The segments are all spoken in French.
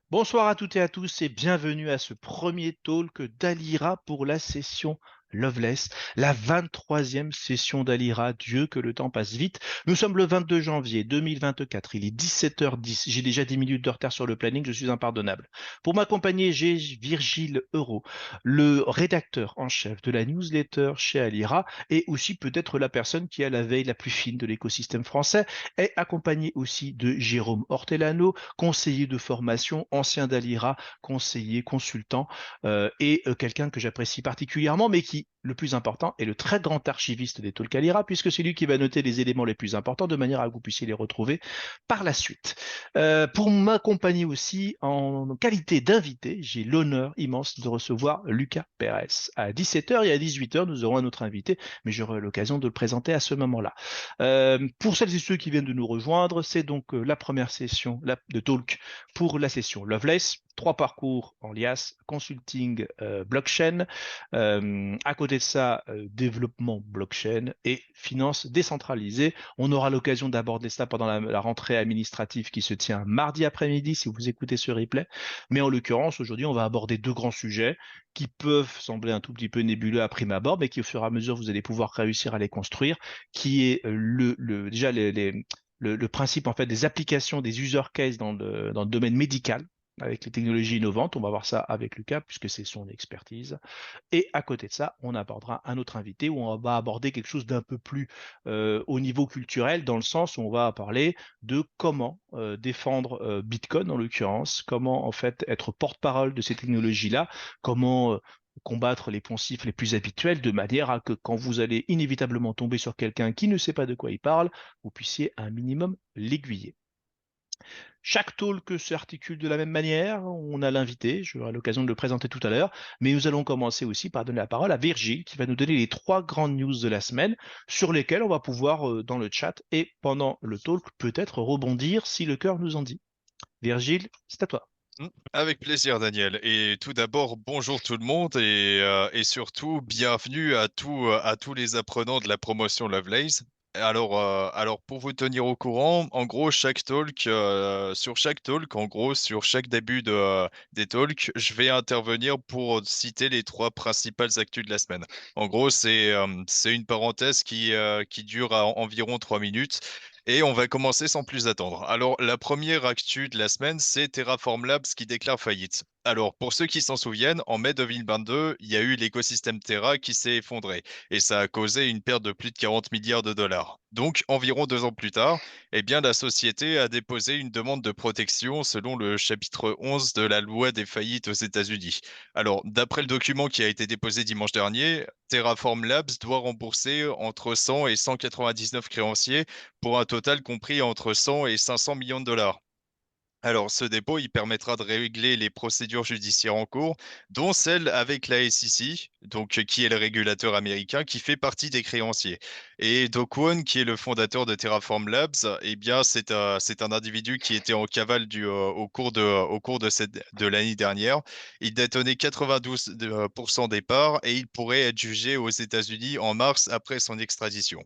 Bonsoir à toutes et à tous et bienvenue à ce premier talk d'Alira pour la session Loveless, la 23e session d'Alira. Dieu que le temps passe vite. Nous sommes le 22 janvier 2024, il est 17h10. J'ai déjà 10 minutes de retard sur le planning, je suis impardonnable. Pour m'accompagner, j'ai Virgile Euro, le rédacteur en chef de la newsletter chez Alira et aussi peut-être la personne qui a la veille la plus fine de l'écosystème français, est accompagné aussi de Jérôme Hortelano, conseiller de formation, ancien d'Alira, conseiller, consultant, et quelqu'un que j'apprécie particulièrement, mais qui, le plus important, est le très grand archiviste des Talks Alira, puisque c'est lui qui va noter les éléments les plus importants de manière à que vous puissiez les retrouver par la suite. Pour m'accompagner aussi en qualité d'invité, j'ai l'honneur immense de recevoir Lucas Pérez. À 17h et à 18h, nous aurons un autre invité, mais j'aurai l'occasion de le présenter à ce moment-là. Pour celles et ceux qui viennent de nous rejoindre, c'est donc la première session de talk pour la session Loveless. Trois parcours en liasse, consulting, blockchain. À côté de ça, développement blockchain et finance décentralisée. On aura l'occasion d'aborder ça pendant la rentrée administrative qui se tient mardi après-midi si vous écoutez ce replay. Mais en l'occurrence, aujourd'hui, on va aborder deux grands sujets qui peuvent sembler un tout petit peu nébuleux à prime abord, mais qui au fur et à mesure, vous allez pouvoir réussir à les construire, qui est déjà le principe en fait des applications, des user cases dans le domaine médical avec les technologies innovantes. On va voir ça avec Lucas puisque c'est son expertise. Et à côté de ça, on abordera un autre invité où on va aborder quelque chose d'un peu plus au niveau culturel, dans le sens où on va parler de comment défendre Bitcoin en l'occurrence, comment en fait être porte-parole de ces technologies-là, comment combattre les poncifs les plus habituels de manière à que quand vous allez inévitablement tomber sur quelqu'un qui ne sait pas de quoi il parle, vous puissiez un minimum l'aiguiller. Chaque talk s'articule de la même manière. On a l'invité, j'aurai l'occasion de le présenter tout à l'heure, mais nous allons commencer aussi par donner la parole à Virgile qui va nous donner les trois grandes news de la semaine sur lesquelles on va pouvoir, dans le chat et pendant le talk, peut-être rebondir si le cœur nous en dit. Virgile, c'est à toi. Avec plaisir, Daniel. Et tout d'abord, bonjour tout le monde et surtout, bienvenue à tous les apprenants de la promotion Lovelace. Alors, pour vous tenir au courant, en gros, sur chaque talk, en gros, sur chaque début des talks, je vais intervenir pour citer les trois principales actus de la semaine. En gros, c'est une parenthèse qui dure environ 3 minutes. Et on va commencer sans plus attendre. Alors, la première actu de la semaine, c'est Terraform Labs qui déclare faillite. Alors, pour ceux qui s'en souviennent, en mai 2022, il y a eu l'écosystème Terra qui s'est effondré et ça a causé une perte de plus de 40 milliards de dollars. Donc, environ 2 ans plus tard, eh bien, la société a déposé une demande de protection selon le chapitre 11 de la loi des faillites aux États-Unis. Alors, d'après le document qui a été déposé dimanche dernier, Terraform Labs doit rembourser entre 100 et 199 créanciers pour un total compris entre 100 et 500 millions de dollars. Alors, ce dépôt, il permettra de régler les procédures judiciaires en cours, dont celle avec la SEC, donc qui est le régulateur américain, qui fait partie des créanciers. Et Do Kwon, qui est le fondateur de Terraform Labs, eh bien, c'est un individu qui était en cavale au cours de l'année dernière. Il détenait 92% des parts et il pourrait être jugé aux États-Unis en mars après son extradition.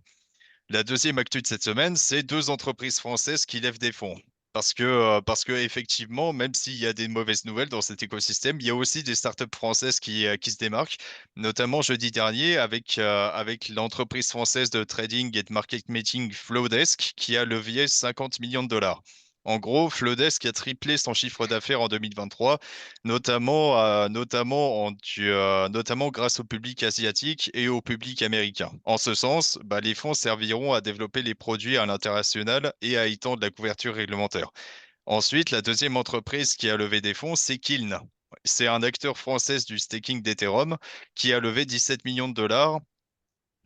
La deuxième actu de cette semaine, c'est deux entreprises françaises qui lèvent des fonds. Parce que effectivement, même s'il y a des mauvaises nouvelles dans cet écosystème, il y a aussi des startups françaises qui se démarquent, notamment jeudi dernier avec l'entreprise française de trading et de marketing Flowdesk qui a levé 50 millions de dollars. En gros, Flowdesk a triplé son chiffre d'affaires en 2023, notamment grâce au public asiatique et au public américain. En ce sens, bah, les fonds serviront à développer les produits à l'international et à étendre la couverture réglementaire. Ensuite, la deuxième entreprise qui a levé des fonds, c'est Kiln. C'est un acteur français du staking d'Ethereum qui a levé 17 millions de dollars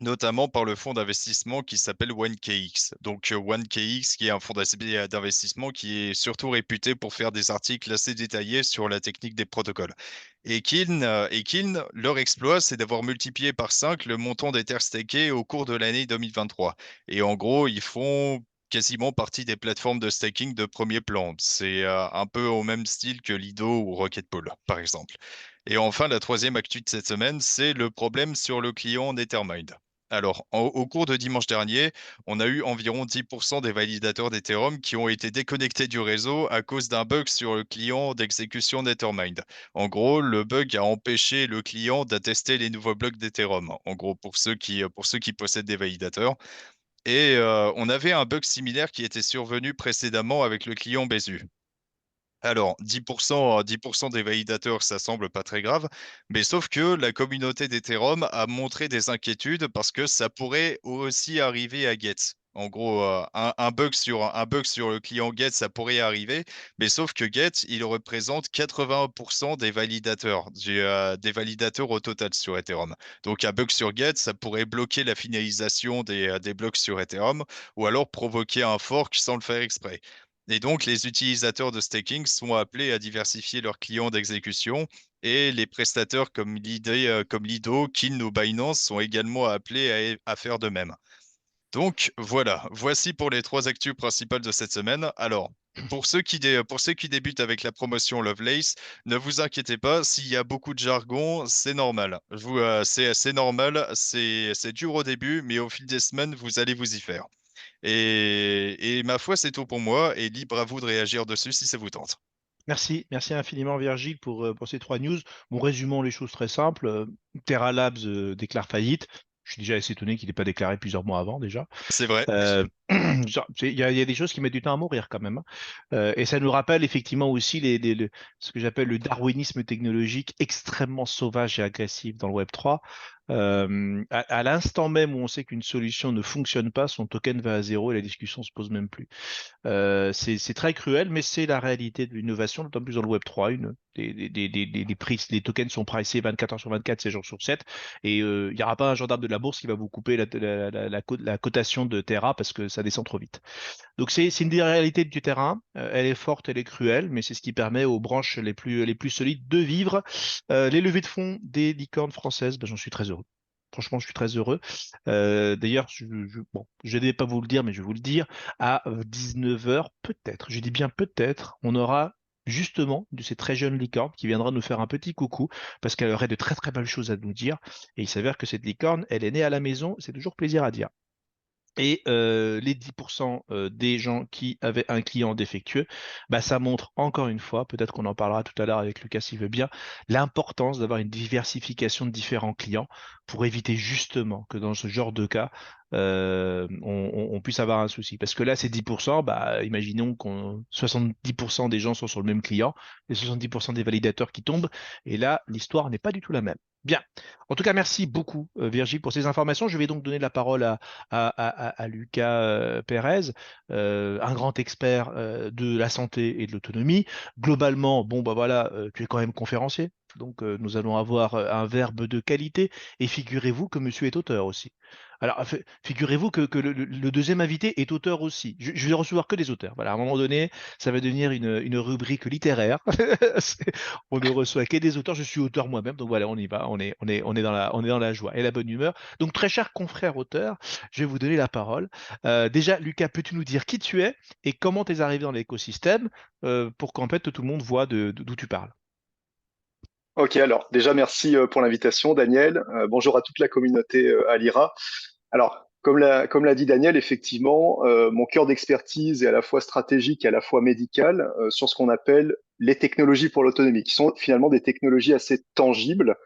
notamment par le fonds d'investissement qui s'appelle 1KX. Donc 1KX qui est un fonds d'investissement qui est surtout réputé pour faire des articles assez détaillés sur la technique des protocoles. Et Kiln, leur exploit, c'est d'avoir multiplié par 5 le montant des terres stakées au cours de l'année 2023. Et en gros, ils font quasiment partie des plateformes de staking de premier plan. C'est un peu au même style que Lido ou Rocket Pool, par exemple. Et enfin, la troisième actu de cette semaine, c'est le problème sur le client Nethermind. Alors, au cours de dimanche dernier, on a eu environ 10% des validateurs d'Ethereum qui ont été déconnectés du réseau à cause d'un bug sur le client d'exécution Nethermind. En gros, le bug a empêché le client d'attester les nouveaux blocs d'Ethereum. En gros, pour ceux qui possèdent des validateurs. Et on avait un bug similaire qui était survenu précédemment avec le client Besu. Alors, 10% des validateurs, ça semble pas très grave, mais sauf que la communauté d'Ethereum a montré des inquiétudes parce que ça pourrait aussi arriver à Get. En gros, un bug sur le client Get, ça pourrait arriver, mais sauf que Get, il représente 80% des validateurs au total sur Ethereum. Donc, un bug sur Get, ça pourrait bloquer la finalisation des blocs sur Ethereum ou alors provoquer un fork sans le faire exprès. Et donc, les utilisateurs de staking sont appelés à diversifier leurs clients d'exécution et les prestataires comme Lido, Kin ou Binance sont également appelés à faire de même. Donc, voilà, voici pour les trois actus principales de cette semaine. Alors, pour ceux qui débutent avec la promotion Lovelace, ne vous inquiétez pas, s'il y a beaucoup de jargon, c'est normal. C'est normal, c'est dur au début, mais au fil des semaines, vous allez vous y faire. Et ma foi, c'est tout pour moi, et libre à vous de réagir dessus si ça vous tente. Merci infiniment Virgile pour ces trois news. Bon, résumons les choses très simples. Terra Labs déclare faillite. Je suis déjà assez étonné qu'il n'ait pas déclaré plusieurs mois avant déjà. C'est vrai. Il y a des choses qui mettent du temps à mourir quand même, hein. Et ça nous rappelle effectivement aussi ce que j'appelle le darwinisme technologique extrêmement sauvage et agressif dans le Web3. À l'instant même où on sait qu'une solution ne fonctionne pas, son token va à zéro et la discussion se pose même plus. C'est très cruel, mais c'est la réalité de l'innovation, d'autant plus dans le Web3. Les prix, les tokens sont pricés 24 heures sur 24, 7 jours sur 7. Et il n'y aura pas un gendarme de la bourse qui va vous couper la cotation de Terra parce que ça descend trop vite. Donc c'est une des réalités du terrain. Elle est forte, elle est cruelle, mais c'est ce qui permet aux branches les plus solides de vivre. Les levées de fonds des licornes françaises, ben, j'en suis très heureux. Franchement, je suis très heureux. D'ailleurs, bon, je ne vais pas vous le dire, mais je vais vous le dire, à 19 heures, peut-être, je dis bien peut-être, on aura justement de ces très jeunes licornes qui viendra nous faire un petit coucou parce qu'elle aurait de très très belles choses à nous dire. Et il s'avère que cette licorne, elle est née à la maison, c'est toujours plaisir à dire. Et les 10% des gens qui avaient un client défectueux, bah, ça montre encore une fois, peut-être qu'on en parlera tout à l'heure avec Lucas s'il veut bien, l'importance d'avoir une diversification de différents clients pour éviter justement que dans ce genre de cas, on puisse avoir un souci. Parce que là, ces 10%, bah, imaginons qu'on 70% des gens sont sur le même client, les 70% des validateurs qui tombent, et là, l'histoire n'est pas du tout la même. Bien. En tout cas, merci beaucoup, Virgile, pour ces informations. Je vais donc donner la parole à Lucas Pérez, un grand expert de la santé et de l'autonomie. Globalement, bon, bah voilà, tu es quand même conférencier. Donc, nous allons avoir un verbe de qualité. Et figurez-vous que monsieur est auteur aussi. Alors, figurez-vous que le deuxième invité est auteur aussi. Je vais recevoir que des auteurs. Voilà, à un moment donné, ça va devenir une rubrique littéraire. On ne reçoit que des auteurs. Je suis auteur moi-même. Donc voilà, on y va. On est dans la joie et la bonne humeur. Donc, très cher confrère auteur, je vais vous donner la parole. Déjà, Lucas, peux-tu nous dire qui tu es et comment tu es arrivé dans l'écosystème pour qu'en fait tout le monde voit d'où tu parles? Ok, alors déjà merci pour l'invitation, Daniel. Bonjour à toute la communauté Alira. Alors, comme l'a dit Daniel, effectivement, mon cœur d'expertise est à la fois stratégique et à la fois médical sur ce qu'on appelle les technologies pour l'autonomie, qui sont finalement des technologies assez tangibles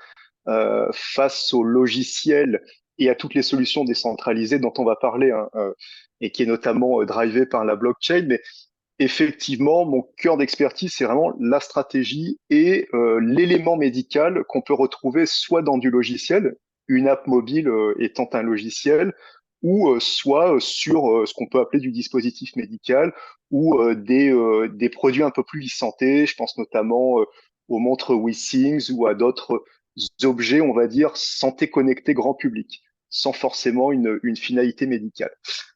face aux logiciels et à toutes les solutions décentralisées dont on va parler, hein, et qui est notamment drivé par la blockchain. Mais effectivement, mon cœur d'expertise, c'est vraiment la stratégie et l'élément médical qu'on peut retrouver soit dans du logiciel, une app mobile étant un logiciel, ou soit sur ce qu'on peut appeler du dispositif médical ou des produits un peu plus e-santé. Je pense notamment aux montres WeSings ou à d'autres objets, on va dire, santé connectée grand public, sans forcément une finalité médicale.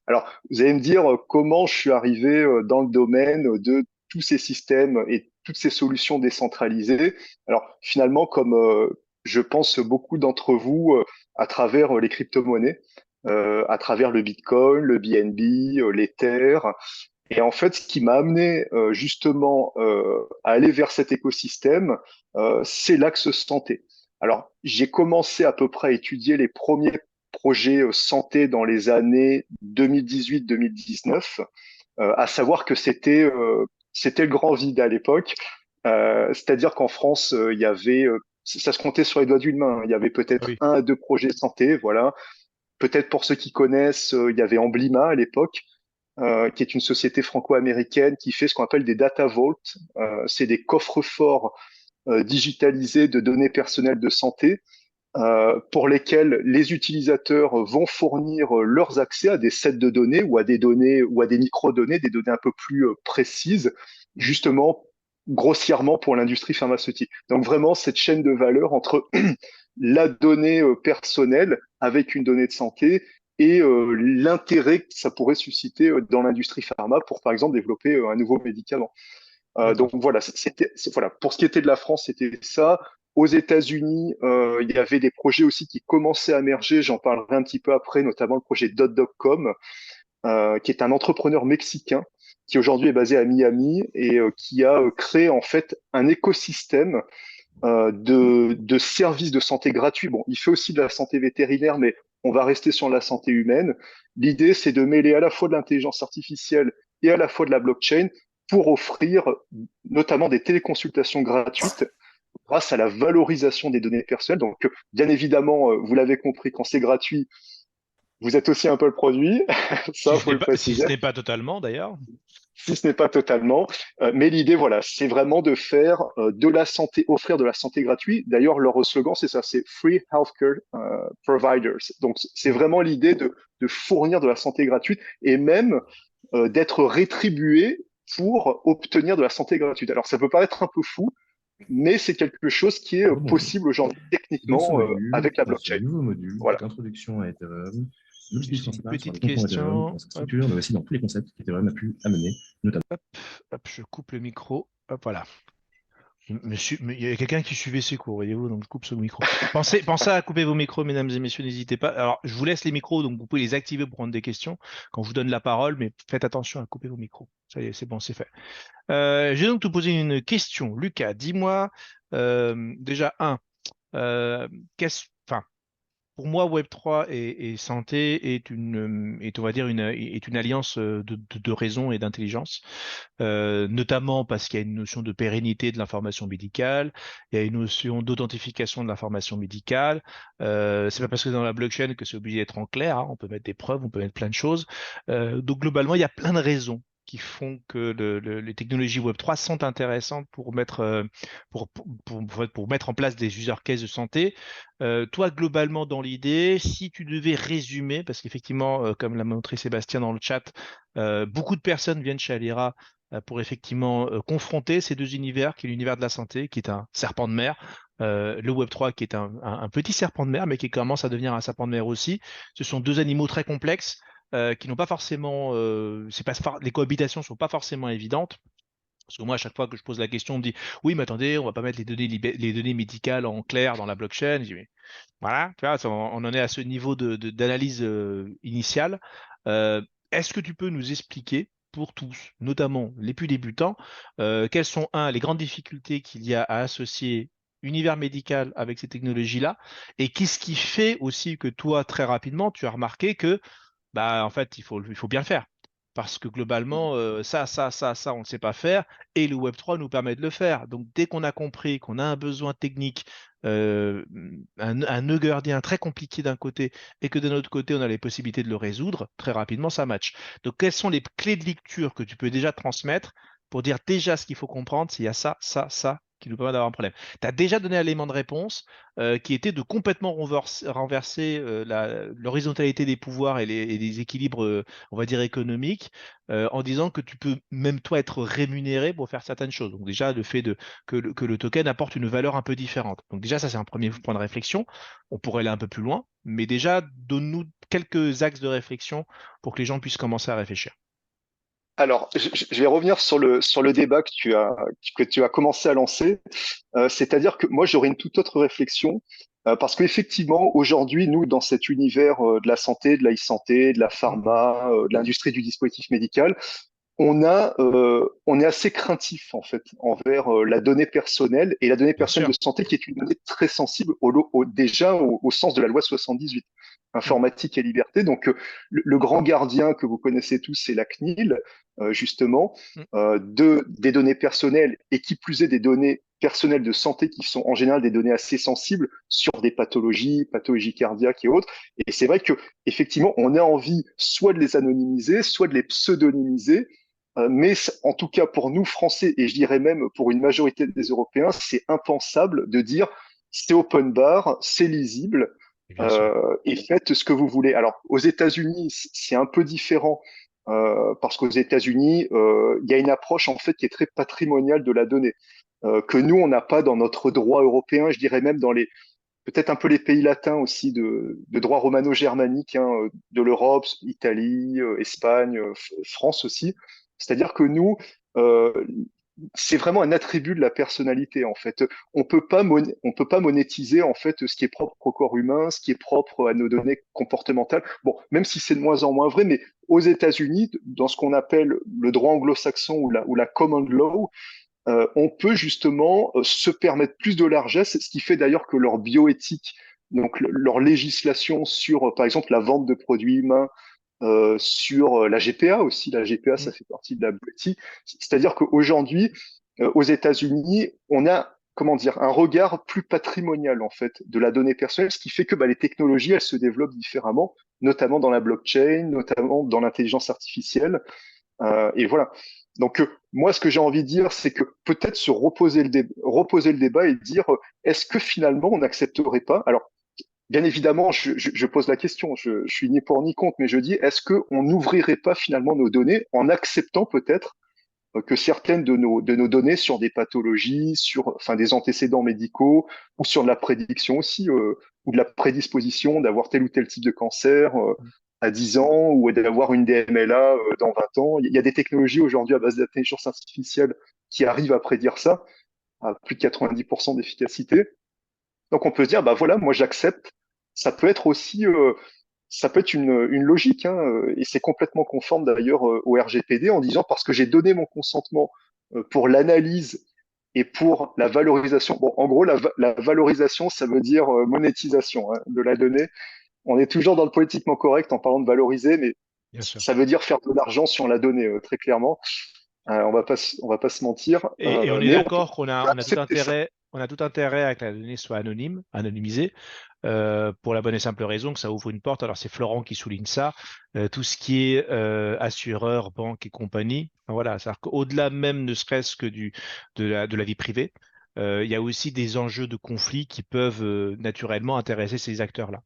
Alors, vous allez me dire comment je suis arrivé dans le domaine de tous ces systèmes et toutes ces solutions décentralisées. Alors, finalement, comme je pense beaucoup d'entre vous à travers les crypto-monnaies, à travers le Bitcoin, le BNB, l'Ether. Et en fait, ce qui m'a amené justement à aller vers cet écosystème, c'est l'axe santé. Alors, j'ai commencé à peu près à étudier les premiers projets santé dans les années 2018-2019, à savoir que c'était le grand vide à l'époque. C'est-à-dire qu'en France, il y avait, ça se comptait sur les doigts d'une main. Il y avait peut-être Oui. un à deux projets santé, voilà. Peut-être pour ceux qui connaissent, il y avait Emblima à l'époque, qui est une société franco-américaine qui fait ce qu'on appelle des data vaults. C'est des coffres-forts digitalisés de données personnelles de santé pour lesquels les utilisateurs vont fournir leurs accès à des sets de données ou à des données ou à des microdonnées, des données un peu plus précises, justement grossièrement pour l'industrie pharmaceutique. Donc vraiment cette chaîne de valeur entre la donnée personnelle avec une donnée de santé et l'intérêt que ça pourrait susciter dans l'industrie pharma pour par exemple développer un nouveau médicament. Donc D'accord. voilà, voilà, pour ce qui était de la France, c'était ça. Aux États-Unis, il y avait des projets aussi qui commençaient à émerger. J'en parlerai un petit peu après, notamment le projet Dot.com, qui est un entrepreneur mexicain qui aujourd'hui est basé à Miami et qui a créé en fait un écosystème de services de santé gratuits. Bon, il fait aussi de la santé vétérinaire, mais on va rester sur la santé humaine. L'idée, c'est de mêler à la fois de l'intelligence artificielle et à la fois de la blockchain pour offrir notamment des téléconsultations gratuites grâce à la valorisation des données personnelles. Donc, bien évidemment, vous l'avez compris, quand c'est gratuit, vous êtes aussi un peu le produit. Ça, faut le Si préciser ce n'est pas totalement d'ailleurs. si ce n'est pas totalement. Mais l'idée, voilà, c'est vraiment de faire de la santé, offrir de la santé gratuite. D'ailleurs, leur slogan, c'est ça, c'est Free Healthcare Providers. Donc, c'est Mm. vraiment l'idée de fournir de la santé gratuite et même d'être rétribué pour obtenir de la santé gratuite. Alors, ça peut paraître un peu fou, mais c'est quelque chose qui est Rebonjour. possible aujourd'hui Dans ce techniquement module, avec la dans ce blockchain. nouveau module, Voilà. donc introduction à Ethereum, l'objectif Juste une principal sera de petite comprendre Ethereum question. dans sa Hop, structure, mais aussi dans tous les concepts qu'Ethereum a pu amener, notamment. hop, je coupe le micro. Hop, voilà. Mais il y a quelqu'un qui suivait ses cours, voyez-vous, donc je coupe ce micro. Pensez à couper vos micros, mesdames et messieurs, n'hésitez pas. Alors, je vous laisse les micros, donc vous pouvez les activer pour prendre des questions quand je vous donne la parole, mais faites attention à couper vos micros. Ça y est, c'est bon, c'est fait. Je vais donc te poser une question. Lucas, dis-moi, déjà, euh, enfin, pour moi, Web3 et santé on va dire est une alliance de raison et d'intelligence, notamment parce qu'il y a une notion de pérennité de l'information médicale, il y a une notion d'authentification de l'information médicale. C'est pas parce que dans la blockchain que c'est obligé d'être en clair, hein. On peut mettre des preuves, on peut mettre plein de choses. Donc globalement, il y a plein de raisons qui font que les technologies Web3 sont intéressantes pour pour mettre en place des user cases de santé. Toi, globalement, dans l'idée, si tu devais résumer, parce qu'effectivement, comme l'a montré Sébastien dans le chat, beaucoup de personnes viennent chez Alira pour effectivement confronter ces deux univers, qui est l'univers de la santé, qui est un serpent de mer, le Web3 qui est un petit serpent de mer, mais qui commence à devenir un serpent de mer aussi. Ce sont deux animaux très complexes qui n'ont pas forcément, les cohabitations sont pas forcément évidentes. Parce que moi, à chaque fois que je pose la question, on me dit, oui, mais attendez, on va pas mettre les données médicales en clair dans la blockchain. Je dis, mais voilà, tu vois, on en est à ce niveau d'analyse initiale. Euh, Est-ce que tu peux nous expliquer pour tous, notamment les plus débutants, quelles sont, les grandes difficultés qu'il y a à associer univers médical avec ces technologies-là, et qu'est-ce qui fait aussi que toi, très rapidement, tu as remarqué que bah, en fait, il faut bien le faire. Parce que globalement, ça, on ne sait pas faire. Et le Web3 nous permet de le faire. Donc, dès qu'on a compris qu'on a un besoin technique, euh, un nœud gardien très compliqué d'un côté, et que de l'autre côté, on a les possibilités de le résoudre, très rapidement, ça match. Donc, quelles sont les clés de lecture que tu peux déjà transmettre pour dire déjà ce qu'il faut comprendre, s'il y a ça, qui nous permet d'avoir un problème. Tu as déjà donné un élément de réponse qui était de complètement renverser l'horizontalité des pouvoirs et des équilibres, on va dire, économiques, en disant que tu peux même toi être rémunéré pour faire certaines choses. Donc déjà, le fait que le token apporte une valeur un peu différente. Donc déjà, ça c'est un premier point de réflexion. On pourrait aller un peu plus loin, mais déjà, donne-nous quelques axes de réflexion pour que les gens puissent commencer à réfléchir. Alors, je vais revenir sur le débat que tu as commencé à lancer. C'est-à-dire que moi, j'aurais une toute autre réflexion, parce qu'effectivement, aujourd'hui, nous, dans cet univers de la santé, de la e-santé, de la pharma, de l'industrie du dispositif médical, on est assez craintif en fait envers la donnée personnelle et la donnée Bien personnelle sûr. de santé qui est une donnée très sensible déjà au sens de la loi 78, Mm. informatique et liberté. Donc le grand gardien que vous connaissez tous, c'est la CNIL, justement, Mm. des données personnelles et qui plus est des données personnelles de santé qui sont en général des données assez sensibles sur des pathologies cardiaques et autres. Et c'est vrai que effectivement, on a envie soit de les anonymiser, soit de les pseudonymiser. Mais en tout cas, pour nous, Français, et je dirais même pour une majorité des Européens, c'est impensable de dire c'est open bar, c'est lisible, Et bien sûr. et faites ce que vous voulez. Alors, aux États-Unis, c'est un peu différent, parce qu'aux États-Unis, il y a une approche en fait qui est très patrimoniale de la donnée, que nous, on n'a pas dans notre droit européen, je dirais même dans les peut-être un peu les pays latins aussi de droit romano-germanique, hein, de l'Europe, Italie, Espagne, France aussi. C'est-à-dire que nous, euh, c'est vraiment un attribut de la personnalité en fait. On peut pas monétiser en fait ce qui est propre au corps humain, ce qui est propre à nos données comportementales. Bon, même si c'est de moins en moins vrai, mais aux États-Unis, dans ce qu'on appelle le droit anglo-saxon ou la common law, on peut justement se permettre plus de largesse, ce qui fait d'ailleurs que leur bioéthique, donc leur législation sur, par exemple, la vente de produits humains, sur la GPA aussi, la GPA, ça Mm. fait partie de la bioéthique. C'est-à-dire qu'aujourd'hui, aux États-Unis, on a, comment dire, un regard plus patrimonial en fait de la donnée personnelle, ce qui fait que bah, les technologies, elles se développent différemment, notamment dans la blockchain, notamment dans l'intelligence artificielle. Et voilà. Donc, moi, ce que j'ai envie de dire, c'est que peut-être se reposer le débat et dire, est-ce que finalement, on n'accepterait pas? Alors, bien évidemment, je pose la question, je suis ni pour ni contre, mais je dis, est-ce qu'on n'ouvrirait pas finalement nos données en acceptant peut-être que certaines de nos données sur des pathologies, sur enfin, des antécédents médicaux, ou sur de la prédiction aussi, ou de la prédisposition d'avoir tel ou tel type de cancer Mm. à 10 ans, ou d'avoir une DMLA dans 20 ans. Il y a des technologies aujourd'hui à base d'intelligence artificielle qui arrivent à prédire ça à plus de 90% d'efficacité. Donc on peut se dire, bah voilà, moi j'accepte. Ça peut être aussi, ça peut être une logique, hein, et c'est complètement conforme d'ailleurs au RGPD en disant parce que j'ai donné mon consentement pour l'analyse et pour la valorisation. Bon, en gros, la valorisation, ça veut dire monétisation hein, de la donnée. On est toujours dans le politiquement correct en parlant de valoriser, mais Bien sûr. ça veut dire faire de l'argent sur la donnée, très clairement. On va pas se mentir, Et on est mais d'accord qu'on peut a tout accepter ça. intérêt, on a tout intérêt à que la donnée soit anonymisée, pour la bonne et simple raison que ça ouvre une porte. Alors c'est Florent qui souligne ça, tout ce qui est assureur, banque et compagnie. Enfin, voilà, c'est-à-dire qu'au-delà même, ne serait-ce que de la vie privée, il y a aussi des enjeux de conflit qui peuvent naturellement intéresser ces acteurs-là.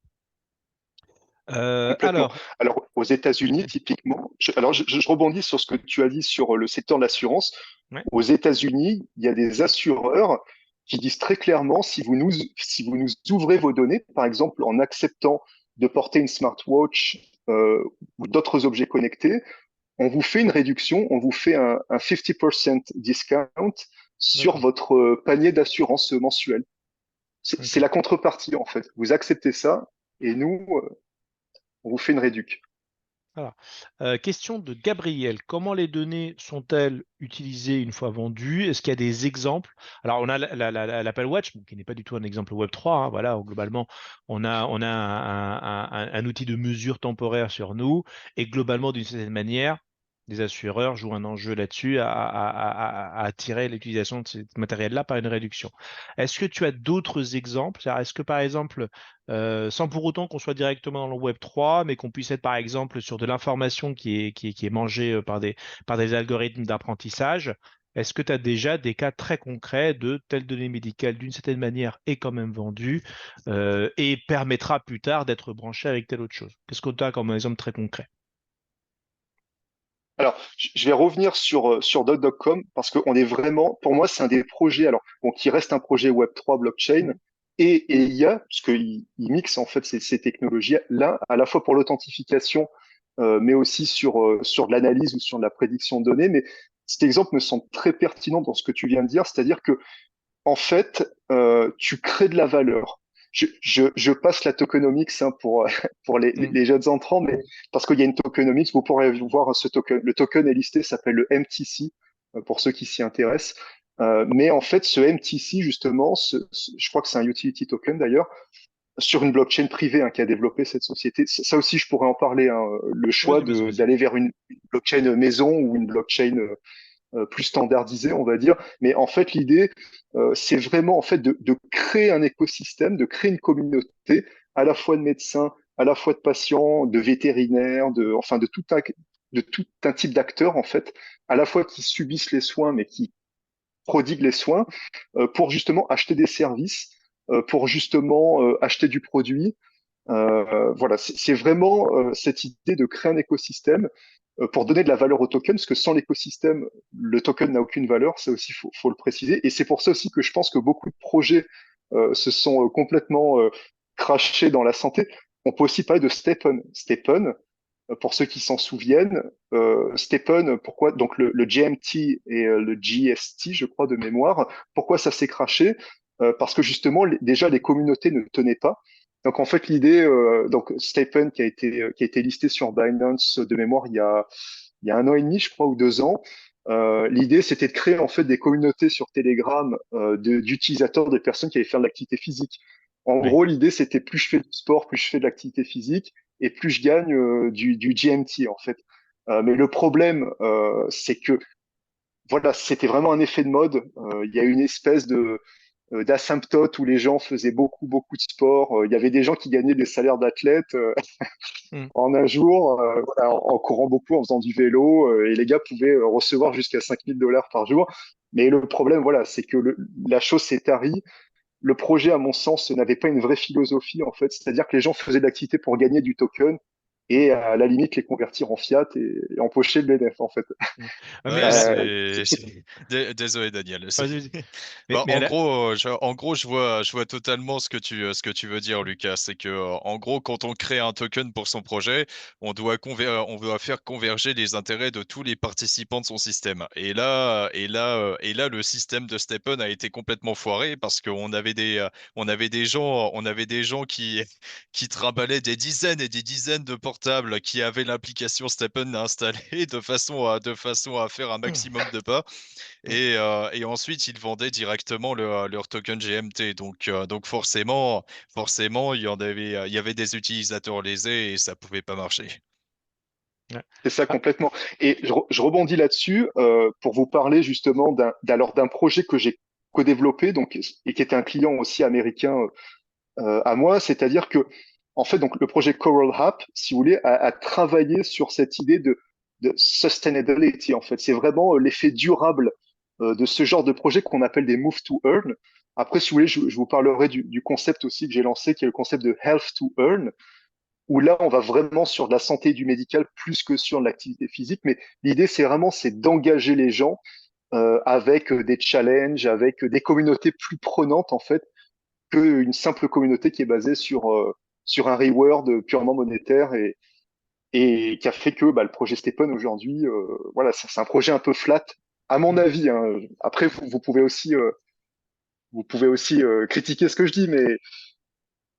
Complètement. Alors, Alors, aux États-Unis, typiquement, je rebondis sur ce que tu as dit sur le secteur de l'assurance. ouais, Aux États-Unis, il y a des assureurs qui disent très clairement, si vous nous ouvrez vos données, par exemple en acceptant de porter une smartwatch ou d'autres objets connectés, on vous fait une réduction, on vous fait un 50% discount sur d'accord. votre panier d'assurance mensuel. C'est Ok. la contrepartie, en fait. Vous acceptez ça et nous, on vous fait une réduction. Voilà. Question de Gabriel. Comment les données sont-elles utilisées une fois vendues? Est-ce qu'il y a des exemples? Alors, on a l'Apple Watch, bon, qui n'est pas du tout un exemple Web3, hein, voilà, globalement, on a un outil de mesure temporaire sur nous, et globalement, d'une certaine manière, les assureurs jouent un enjeu là-dessus à attirer l'utilisation de ce matériel-là par une réduction. Est-ce que tu as d'autres exemples? C'est-à-dire, est-ce que, par exemple, sans pour autant qu'on soit directement dans le Web3, mais qu'on puisse être par exemple sur de l'information qui est mangée par des algorithmes d'apprentissage. Est-ce que tu as déjà des cas très concrets de telle donnée médicale d'une certaine manière est quand même vendue et permettra plus tard d'être branchée avec telle autre chose? Qu'est-ce que tu as comme exemple très concret? Alors, je vais revenir sur Doc.com parce qu'on est vraiment, pour moi, c'est un des projets, alors, bon, qui reste un projet Web3 blockchain Mhm. et IA, puisqu'il il mixe en fait ces technologies-là, à la fois pour l'authentification, mais aussi sur de l'analyse ou sur de la prédiction de données. Mais cet exemple me semble très pertinent dans ce que tu viens de dire, c'est-à-dire que, en fait, tu crées de la valeur. je passe la tokenomics hein, pour, pour les jeunes entrants, mais parce qu'il y a une tokenomics, vous pourrez voir ce token. Le token est listé, s'appelle le MTC, pour ceux qui s'y intéressent. Mais en fait, ce MTC, justement, je crois que c'est un utility token d'ailleurs, sur une blockchain privée hein, qui a développé cette société. Ça aussi, je pourrais en parler. Hein, le choix Vas-y, vas-y. d'aller vers une blockchain maison ou une blockchain plus standardisée, on va dire. Mais en fait, l'idée, c'est vraiment en fait de créer un écosystème, de créer une communauté à la fois de médecins, à la fois de patients, de vétérinaires, enfin de tout un type d'acteurs en fait, à la fois qui subissent les soins mais qui prodiguent les soins pour justement acheter des services, pour justement acheter du produit. Voilà, c'est vraiment cette idée de créer un écosystème pour donner de la valeur au token, parce que sans l'écosystème, le token n'a aucune valeur, ça aussi, faut le préciser. Et c'est pour ça aussi que je pense que beaucoup de projets se sont complètement crashés dans la santé. On peut aussi parler de Stepen. Stepen, pour ceux qui s'en souviennent, Stepen, pourquoi donc le GMT et le GST, je crois de mémoire, pourquoi ça s'est crashé? Parce que justement, déjà les communautés ne tenaient pas. Donc en fait l'idée, donc Stepen qui a été listé sur Binance de mémoire il y a 1 an et demi, je crois, ou 2 ans. L'idée, c'était de créer en fait des communautés sur Telegram d'utilisateurs, des personnes qui allaient faire de l'activité physique. En Oui. gros, l'idée, c'était plus je fais du sport, plus je fais de l'activité physique, et plus je gagne du GMT en fait. Mais le problème, c'est que voilà, c'était vraiment un effet de mode. Il y a une espèce de d'asymptote où les gens faisaient beaucoup de sport. Il y avait des gens qui gagnaient des salaires d'athlètes Mm. en un jour, voilà, en courant beaucoup, en faisant du vélo, et les gars pouvaient recevoir jusqu'à 5 000 $ par jour. Mais le problème, voilà, c'est que la chose s'est tarie. Le projet, à mon sens, n'avait pas une vraie philosophie, en fait. C'est-à-dire que les gens faisaient de l'activité pour gagner du token et à la limite les convertir en fiat et empocher le BNF, en fait. Mm. Mais Ouais, à la... désolé Daniel. Vas-y, vas-y. Bah, Mais à la... en gros, je vois totalement ce que tu veux dire, Lucas. C'est que, en gros, quand on crée un token pour son projet, on doit faire converger les intérêts de tous les participants de son système. Et là, le système de Steppen a été complètement foiré parce on avait des gens qui trimballaient des dizaines et des dizaines de portables qui avaient l'application Steppen installée de façon à faire un maximum de pas. Et ensuite, ils vendaient directement leur token GMT. Donc forcément, il y avait des utilisateurs lésés et ça pouvait pas marcher. Ouais. C'est ça Ah, complètement. Et je rebondis là-dessus pour vous parler justement d'un projet que j'ai co-développé donc, et qui était un client aussi américain à moi. C'est-à-dire que, en fait, donc, le projet Coral App, si vous voulez, a travaillé sur cette idée de sustainability. En fait, c'est vraiment l'effet durable de ce genre de projet qu'on appelle des move to earn. Après, si vous voulez, je vous parlerai du concept aussi que j'ai lancé, qui est le concept de health to earn, où là, on va vraiment sur de la santé et du médical plus que sur de l'activité physique. Mais l'idée, c'est d'engager les gens avec des challenges, avec des communautés plus prenantes, en fait, qu'une simple communauté qui est basée sur un reward purement monétaire et qui a fait que bah, le projet Stepen aujourd'hui, voilà, c'est un projet un peu flat, à mon mm. avis. Hein. Après, vous pouvez aussi critiquer ce que je dis, mais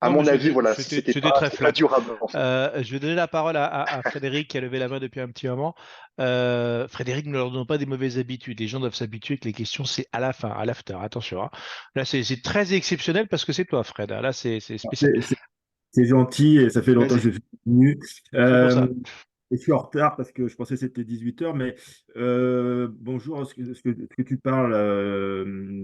à Non, mais mon avis, voilà, c'était très c'est pas flat. durable en fait. Je vais donner la parole à Frédéric qui a levé la main depuis un petit moment. Frédéric, ne leur donne pas des mauvaises habitudes. Les gens doivent s'habituer que les questions, c'est à la fin, à l'after. Attention. Hein. Là, c'est très exceptionnel parce que c'est toi, Fred. Là, c'est spécial. C'est c'est gentil et ça fait longtemps que Vas-y, je suis venu. c'est pour Euh, ça. et je suis en retard parce que je pensais que c'était 18 h, mais bonjour, ce que tu parles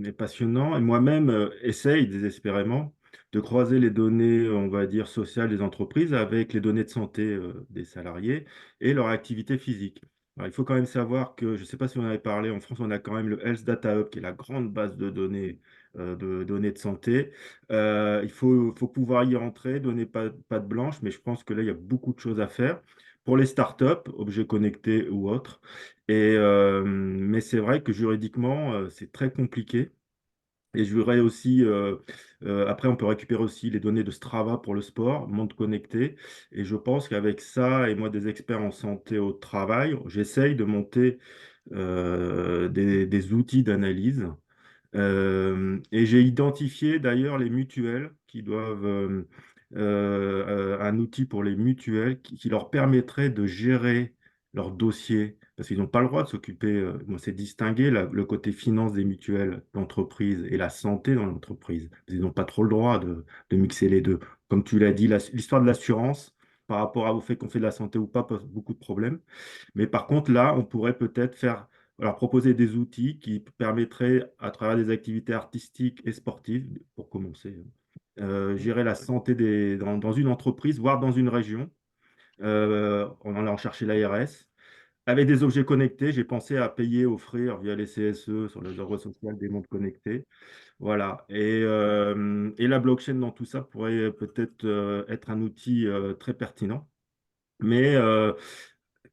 est passionnant. Et moi-même, essaye désespérément de croiser les données, on va dire, sociales des entreprises avec les données de santé des salariés et leur activité physique. Alors, il faut quand même savoir que, je ne sais pas si on en avait parlé, en France, on a quand même le Health Data Hub, qui est la grande base de données de santé. Faut pouvoir y rentrer, donner pas de blanche, mais je pense que là, il y a beaucoup de choses à faire pour les startups, objets connectés ou autres. Mais c'est vrai que juridiquement, c'est très compliqué. Et je voudrais aussi, après, on peut récupérer aussi les données de Strava pour le sport, monde connecté. Et je pense qu'avec ça, et moi, des experts en santé au travail, j'essaye de monter des outils d'analyse et j'ai identifié d'ailleurs les mutuelles qui doivent un outil pour les mutuelles qui leur permettrait de gérer leurs dossiers, parce qu'ils n'ont pas le droit de s'occuper, c'est distinguer le côté finance des mutuelles d'entreprise et la santé dans l'entreprise. Ils n'ont pas trop le droit de mixer les deux. Comme tu l'as dit, l'histoire de l'assurance, par rapport au fait qu'on fait de la santé ou pas, pose beaucoup de problèmes. Mais par contre, là, on pourrait peut-être leur proposer des outils qui permettraient, à travers des activités artistiques et sportives, pour commencer, gérer la santé dans une entreprise, voire dans une région. On en a cherché l'ARS. Avec des objets connectés, j'ai pensé à payer, offrir via les CSE sur les œuvres sociales des montres connectées. Voilà. Et la blockchain dans tout ça pourrait peut-être être un outil très pertinent. Mais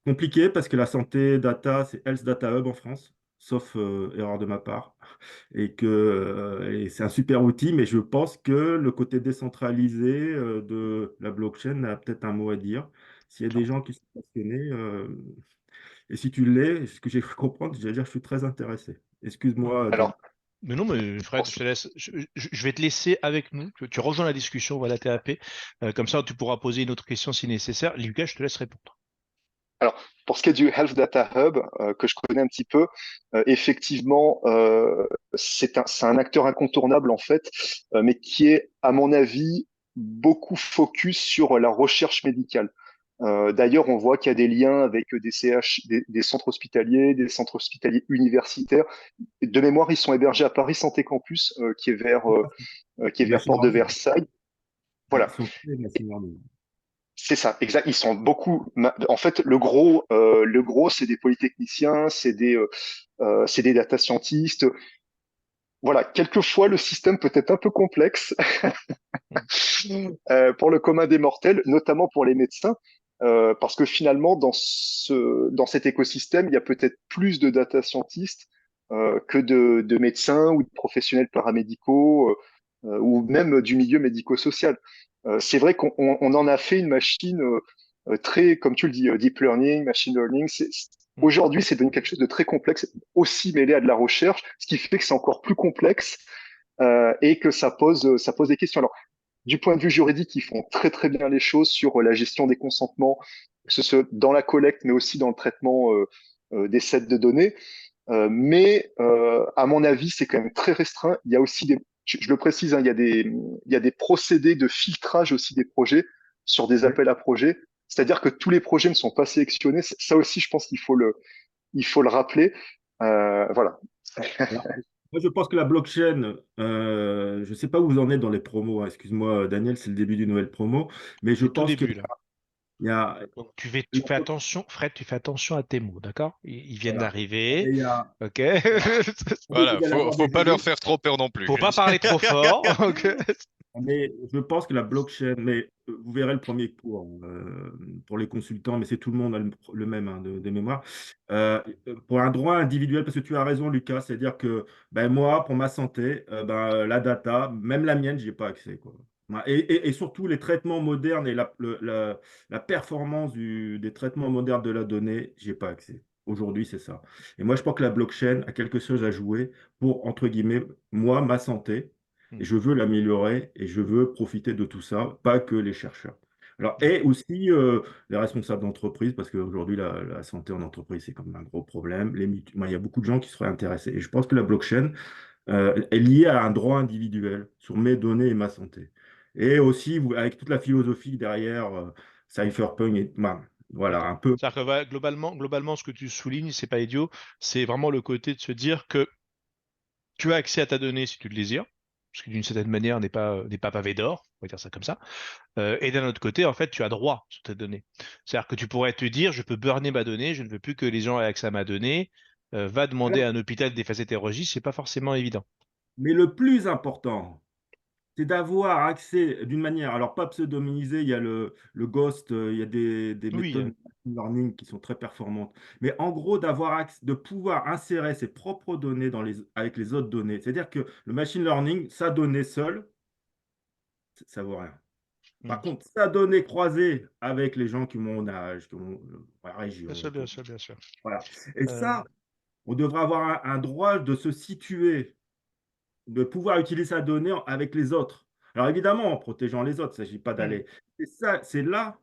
compliqué parce que la santé data, c'est Health Data Hub en France, sauf erreur de ma part. Et c'est un super outil, mais je pense que le côté décentralisé de la blockchain a peut-être un mot à dire. S'il y a des gens qui sont passionnés, et si tu l'es, ce que j'ai cru comprendre, je vais dire que je suis très intéressé. Excuse-moi, Daniel. Alors, Mais non, mais Fred, pour je te laisse. Je vais te laisser avec nous. Tu rejoins la discussion, voilà, TAP. Comme ça, tu pourras poser une autre question si nécessaire. Lucas, je te laisse répondre. Alors, pour ce qui est du Health Data Hub, que je connais un petit peu, effectivement, c'est un acteur incontournable en fait, mais qui est, à mon avis, beaucoup focus sur la recherche médicale. D'ailleurs, on voit qu'il y a des liens avec des CH, des des centres hospitaliers universitaires. De mémoire, ils sont hébergés à Paris Santé Campus, qui est Les vers machine Porte de learning. Versailles. Ouais, Voilà. ils sont très machine learning. C'est ça, exact. Ils sont beaucoup. En fait, le gros, c'est des polytechniciens, c'est des data scientists. Voilà. Quelquefois, le système peut être un peu complexe pour le commun des mortels, notamment pour les médecins, parce que finalement, dans cet écosystème, il y a peut-être plus de data scientists que de médecins ou de professionnels paramédicaux ou même du milieu médico-social. C'est vrai qu'on en a fait une machine très, comme tu le dis, deep learning, machine learning. Aujourd'hui, c'est devenu quelque chose de très complexe, aussi mêlé à de la recherche, ce qui fait que c'est encore plus complexe et que ça pose des questions. Alors, du point de vue juridique, ils font très très bien les choses sur la gestion des consentements, que ce soit dans la collecte, mais aussi dans le traitement des sets de données. À mon avis, c'est quand même très restreint. Il y a aussi je le précise, hein, il y a des procédés de filtrage aussi des projets sur des Oui. appels à projets. C'est-à-dire que tous les projets ne sont pas sélectionnés. Ça aussi, je pense il faut le rappeler. Voilà. Alors, moi, je pense que la blockchain, je ne sais pas où vous en êtes dans les promos, hein. Excuse-moi, Daniel, c'est le début d'une nouvelle promo, mais je C'est tout pense que début, là. il y a, Donc, tu fais attention, Fred, tu fais attention à tes mots, d'accord? Ils viennent voilà. d'arriver. Et il y a, Ok? en fait, Voilà, vous allez avoir faut des pas leur juristes. faire trop peur non plus. Faut pas parler trop fort. Ok? Mais je pense que la blockchain, mais vous verrez le premier cours pour les consultants, mais c'est tout le monde a le même hein, de mémoire. Pour un droit individuel, parce que tu as raison, Lucas, c'est-à-dire que ben, moi, pour ma santé, la data, même la mienne, je n'y ai pas accès, quoi. Et surtout, les traitements modernes et la performance des traitements modernes de la donnée, je n'y ai pas accès. Aujourd'hui, c'est ça. Et moi, je pense que la blockchain a quelque chose à jouer pour, entre guillemets, moi, ma santé. Et je veux l'améliorer et je veux profiter de tout ça, pas que les chercheurs. Alors, et aussi les responsables d'entreprise, parce qu'aujourd'hui, la santé en entreprise, c'est quand même un gros problème. Moi, il y a beaucoup de gens qui seraient intéressés. Et je pense que la blockchain est liée à un droit individuel sur mes données et ma santé. Et aussi, avec toute la philosophie derrière Cypherpunk, voilà, D'accord. un peu. C'est-à-dire que globalement, ce que tu soulignes, c'est pas idiot. C'est vraiment le côté de se dire que tu as accès à ta donnée si tu le désires, ce qui d'une certaine manière n'est pas pavé d'or, on va dire ça comme ça. Et d'un autre côté, en fait, tu as droit sur tes données. C'est-à-dire que tu pourrais te dire, je peux burner ma donnée, je ne veux plus que les gens aient accès à ma donnée. Va demander à un hôpital d'effacer tes registres, c'est pas forcément évident. Mais le plus important, c'est d'avoir accès d'une manière, alors pas pseudonymisé, il y a le Ghost, il y a des Oui, méthodes de machine learning qui sont très performantes, mais en gros d'avoir accès, de pouvoir insérer ses propres données avec les autres données. C'est-à-dire que le machine learning, sa donnée seule, ça vaut rien. Par mm. contre, sa donnée croisée avec les gens qui ont mon âge, qui ont la Bien région, sûr, bien sûr, bien sûr. voilà. Et Euh, ça, on devrait avoir un droit de se situer, de pouvoir utiliser sa donnée avec les autres. Alors évidemment, en protégeant les autres, il ne s'agit pas Mm, d'aller. Et ça, c'est là,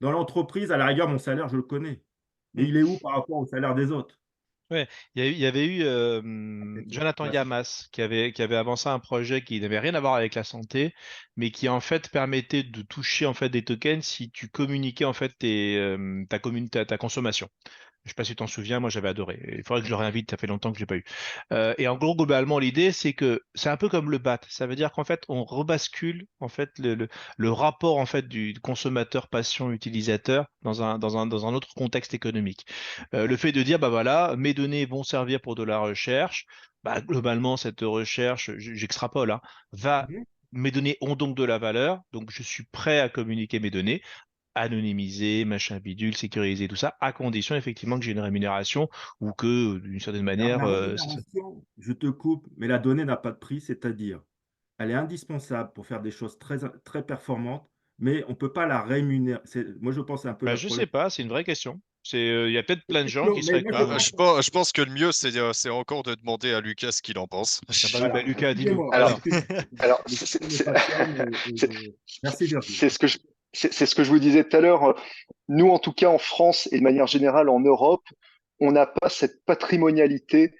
dans l'entreprise, à la rigueur, mon salaire, je le connais. Mais mm. il est où par rapport au salaire des autres? Ouais, il y avait eu Jonathan Voilà, c'est Yamas qui avait avancé un projet qui n'avait rien à voir avec la santé, mais qui en fait permettait de toucher en fait des tokens si tu communiquais en fait ta consommation. Je sais pas si tu t'en souviens, moi j'avais adoré. Il faudrait que je le réinvite, ça fait longtemps que je l'ai pas eu. Et en gros, globalement, l'idée, c'est que c'est un peu comme le BAT. Ça veut dire qu'en fait, on rebascule en fait le rapport en fait du consommateur patient utilisateur dans un autre contexte économique. Le fait de dire, bah voilà, mes données vont servir pour de la recherche. Bah, globalement, cette recherche, j'extrapole, hein, va Mhm. mes données ont donc de la valeur, donc je suis prêt à communiquer mes données anonymisé, machin bidule, sécurisé, tout ça, à condition effectivement que j'ai une rémunération ou que, d'une certaine Alors, manière, la c'est ça. rémunération, je te coupe, mais la donnée n'a pas de prix, c'est-à-dire, elle est indispensable pour faire des choses très, très performantes, mais on ne peut pas la rémunérer. Moi, je pense que c'est un peu Bah, la je sais problématique. pas, c'est une vraie question. Il y a peut-être C'est plein de une gens question, qui mais seraient moi, je Ah, comme. pense. je pense que le mieux, c'est encore de demander à Lucas ce qu'il en pense. Ah bah oui, bah Voilà, Lucas, dis-nous. excusez-moi, Alors, Alors, excusez-moi. alors L'expression me passionne c'est- merci Virgile. c'est ce que c'est ce que je vous disais tout à l'heure. Nous, en tout cas, en France et de manière générale en Europe, on n'a pas cette patrimonialité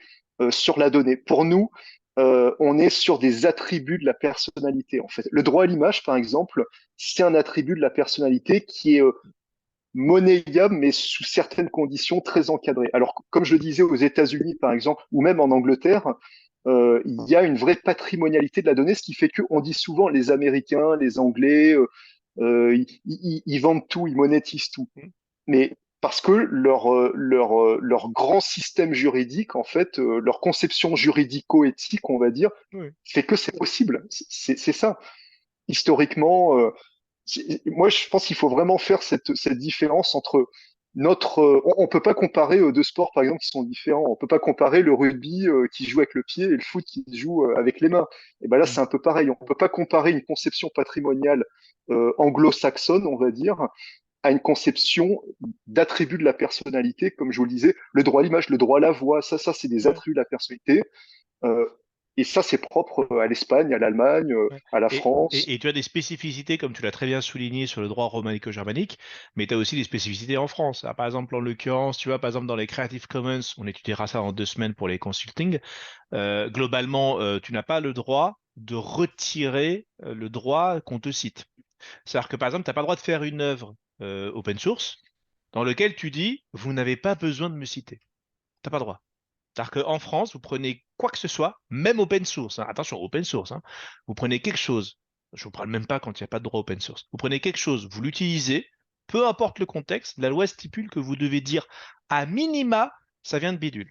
sur la donnée. Pour nous, on est sur des attributs de la personnalité, en fait. Le droit à l'image, par exemple, c'est un attribut de la personnalité qui est monnayable, mais sous certaines conditions très encadrées. Alors, comme je le disais aux États-Unis, par exemple, ou même en Angleterre, il y a une vraie patrimonialité de la donnée, ce qui fait qu'on dit souvent les Américains, les Anglais, ils vendent tout, ils monétisent tout. Mais parce que leur grand système juridique, en fait, leur conception juridico-éthique, on va dire, oui. fait que c'est possible. C'est ça. Historiquement, moi, je pense qu'il faut vraiment faire cette différence entre notre. On peut pas comparer deux sports, par exemple, qui sont différents. On peut pas comparer le rugby qui joue avec le pied et le foot qui joue avec les mains. Et ben là, Mm. c'est un peu pareil. On peut pas comparer une conception patrimoniale anglo-saxonne, on va dire, à une conception d'attributs de la personnalité, comme je vous le disais, le droit à l'image, le droit à la voix, ça c'est des Ouais, attributs de la personnalité. Euh, et ça, c'est propre à l'Espagne, à l'Allemagne, ouais. à la France. Et tu as des spécificités, comme tu l'as très bien souligné sur le droit romanico-germanique, mais tu as aussi des spécificités en France. Ah, par exemple, en l'occurrence, tu vois, par exemple, dans les Creative Commons, on étudiera ça en 2 semaines pour les consulting. Globalement, tu n'as pas le droit de retirer le droit qu'on te cite. C'est-à-dire que par exemple, tu n'as pas le droit de faire une œuvre open source dans laquelle tu dis, vous n'avez pas besoin de me citer. T'as pas le droit. C'est-à-dire qu'en France, vous prenez quoi que ce soit, même open source, hein, attention, open source, hein, vous prenez quelque chose, je ne vous parle même pas quand il n'y a pas de droit open source, vous prenez quelque chose, vous l'utilisez, peu importe le contexte, la loi stipule que vous devez dire à minima, ça vient de bidule.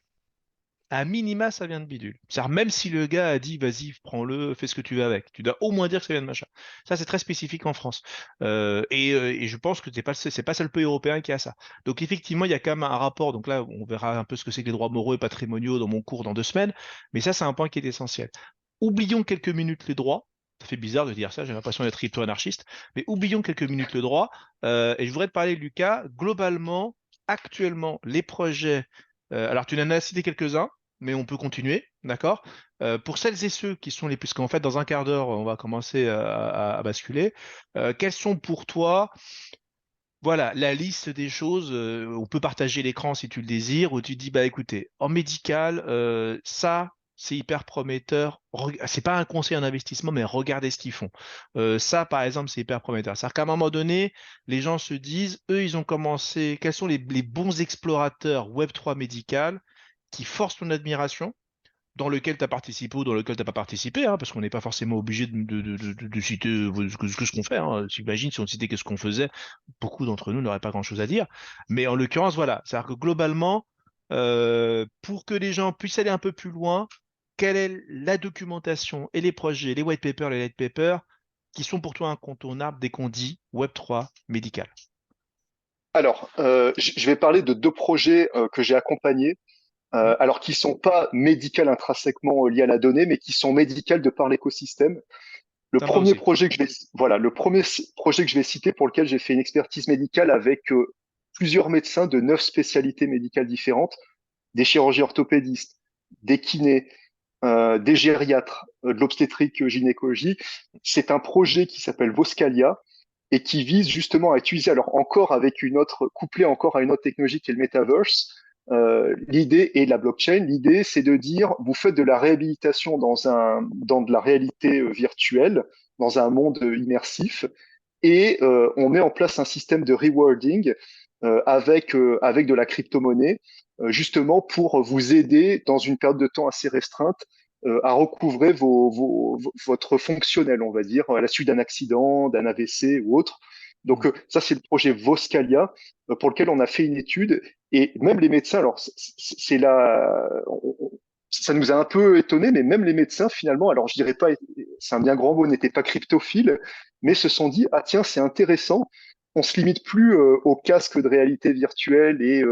À minima, ça vient de bidule. C'est-à-dire, même si le gars a dit, vas-y, prends-le, fais ce que tu veux avec, tu dois au moins dire que ça vient de machin. Ça, c'est très spécifique en France. Et je pense que c'est pas seul pays européen qui a ça. Donc, effectivement, il y a quand même un rapport. Donc là, on verra un peu ce que c'est que les droits moraux et patrimoniaux dans mon cours dans 2 semaines. Mais ça, c'est un point qui est essentiel. Oublions quelques minutes les droits. Ça fait bizarre de dire ça, j'ai l'impression d'être crypto-anarchiste. Mais oublions quelques minutes le droit. Et je voudrais te parler, Lucas, globalement, actuellement, les projets. Alors, tu en as cité quelques-uns mais on peut continuer, d'accord? Pour celles et ceux qui sont les plus, qu'en fait, dans un quart d'heure, on va commencer à basculer. Quels sont pour toi, voilà, la liste des choses, on peut partager l'écran si tu le désires, où tu dis, bah écoutez, en médical, ça, c'est hyper prometteur. C'est pas un conseil en investissement, mais regardez ce qu'ils font. Ça, par exemple, c'est hyper prometteur. C'est-à-dire qu'à un moment donné, les gens se disent, eux, ils ont commencé, quels sont les bons explorateurs Web3 médical qui forcent ton admiration? Dans lequel tu as participé ou dans lequel tu n'as pas participé, hein, parce qu'on n'est pas forcément obligé de citer ce qu'on fait. Hein. J'imagine si on citait que ce qu'on faisait, beaucoup d'entre nous n'auraient pas grand-chose à dire. Mais en l'occurrence, voilà. C'est-à-dire que globalement, pour que les gens puissent aller un peu plus loin, quelle est la documentation et les projets, les white papers, les light papers, qui sont pour toi incontournables dès qu'on dit Web3 médical? Alors, je vais parler de deux projets que j'ai accompagnés, Hmm. alors qui sont pas médicales intrinsèquement liés à la donnée, mais qui sont médicales de par l'écosystème. Sympa aussi. Le premier projet que je vais citer pour lequel j'ai fait une expertise médicale avec plusieurs médecins de 9 spécialités médicales différentes, des chirurgiens orthopédistes, des kinés, des gériatres, de l'obstétrique gynécologie. C'est un projet qui s'appelle Voscalia et qui vise justement à utiliser, alors encore avec couplé encore à une autre technologie qui est le metaverse. L'idée et la blockchain, l'idée c'est de dire vous faites de la réhabilitation dans de la réalité virtuelle, dans un monde immersif, et on met en place un système de rewarding avec de la crypto-monnaie, justement pour vous aider dans une période de temps assez restreinte à recouvrer votre fonctionnel, on va dire, à la suite d'un accident, d'un AVC ou autre. Donc ça, c'est le projet Voscalia pour lequel on a fait une étude et même les médecins, alors c'est là, ça nous a un peu étonné, mais même les médecins finalement, alors je dirais pas, c'est un bien grand mot, n'étaient pas cryptophiles, mais se sont dit, ah tiens, c'est intéressant, on se limite plus aux casques de réalité virtuelle et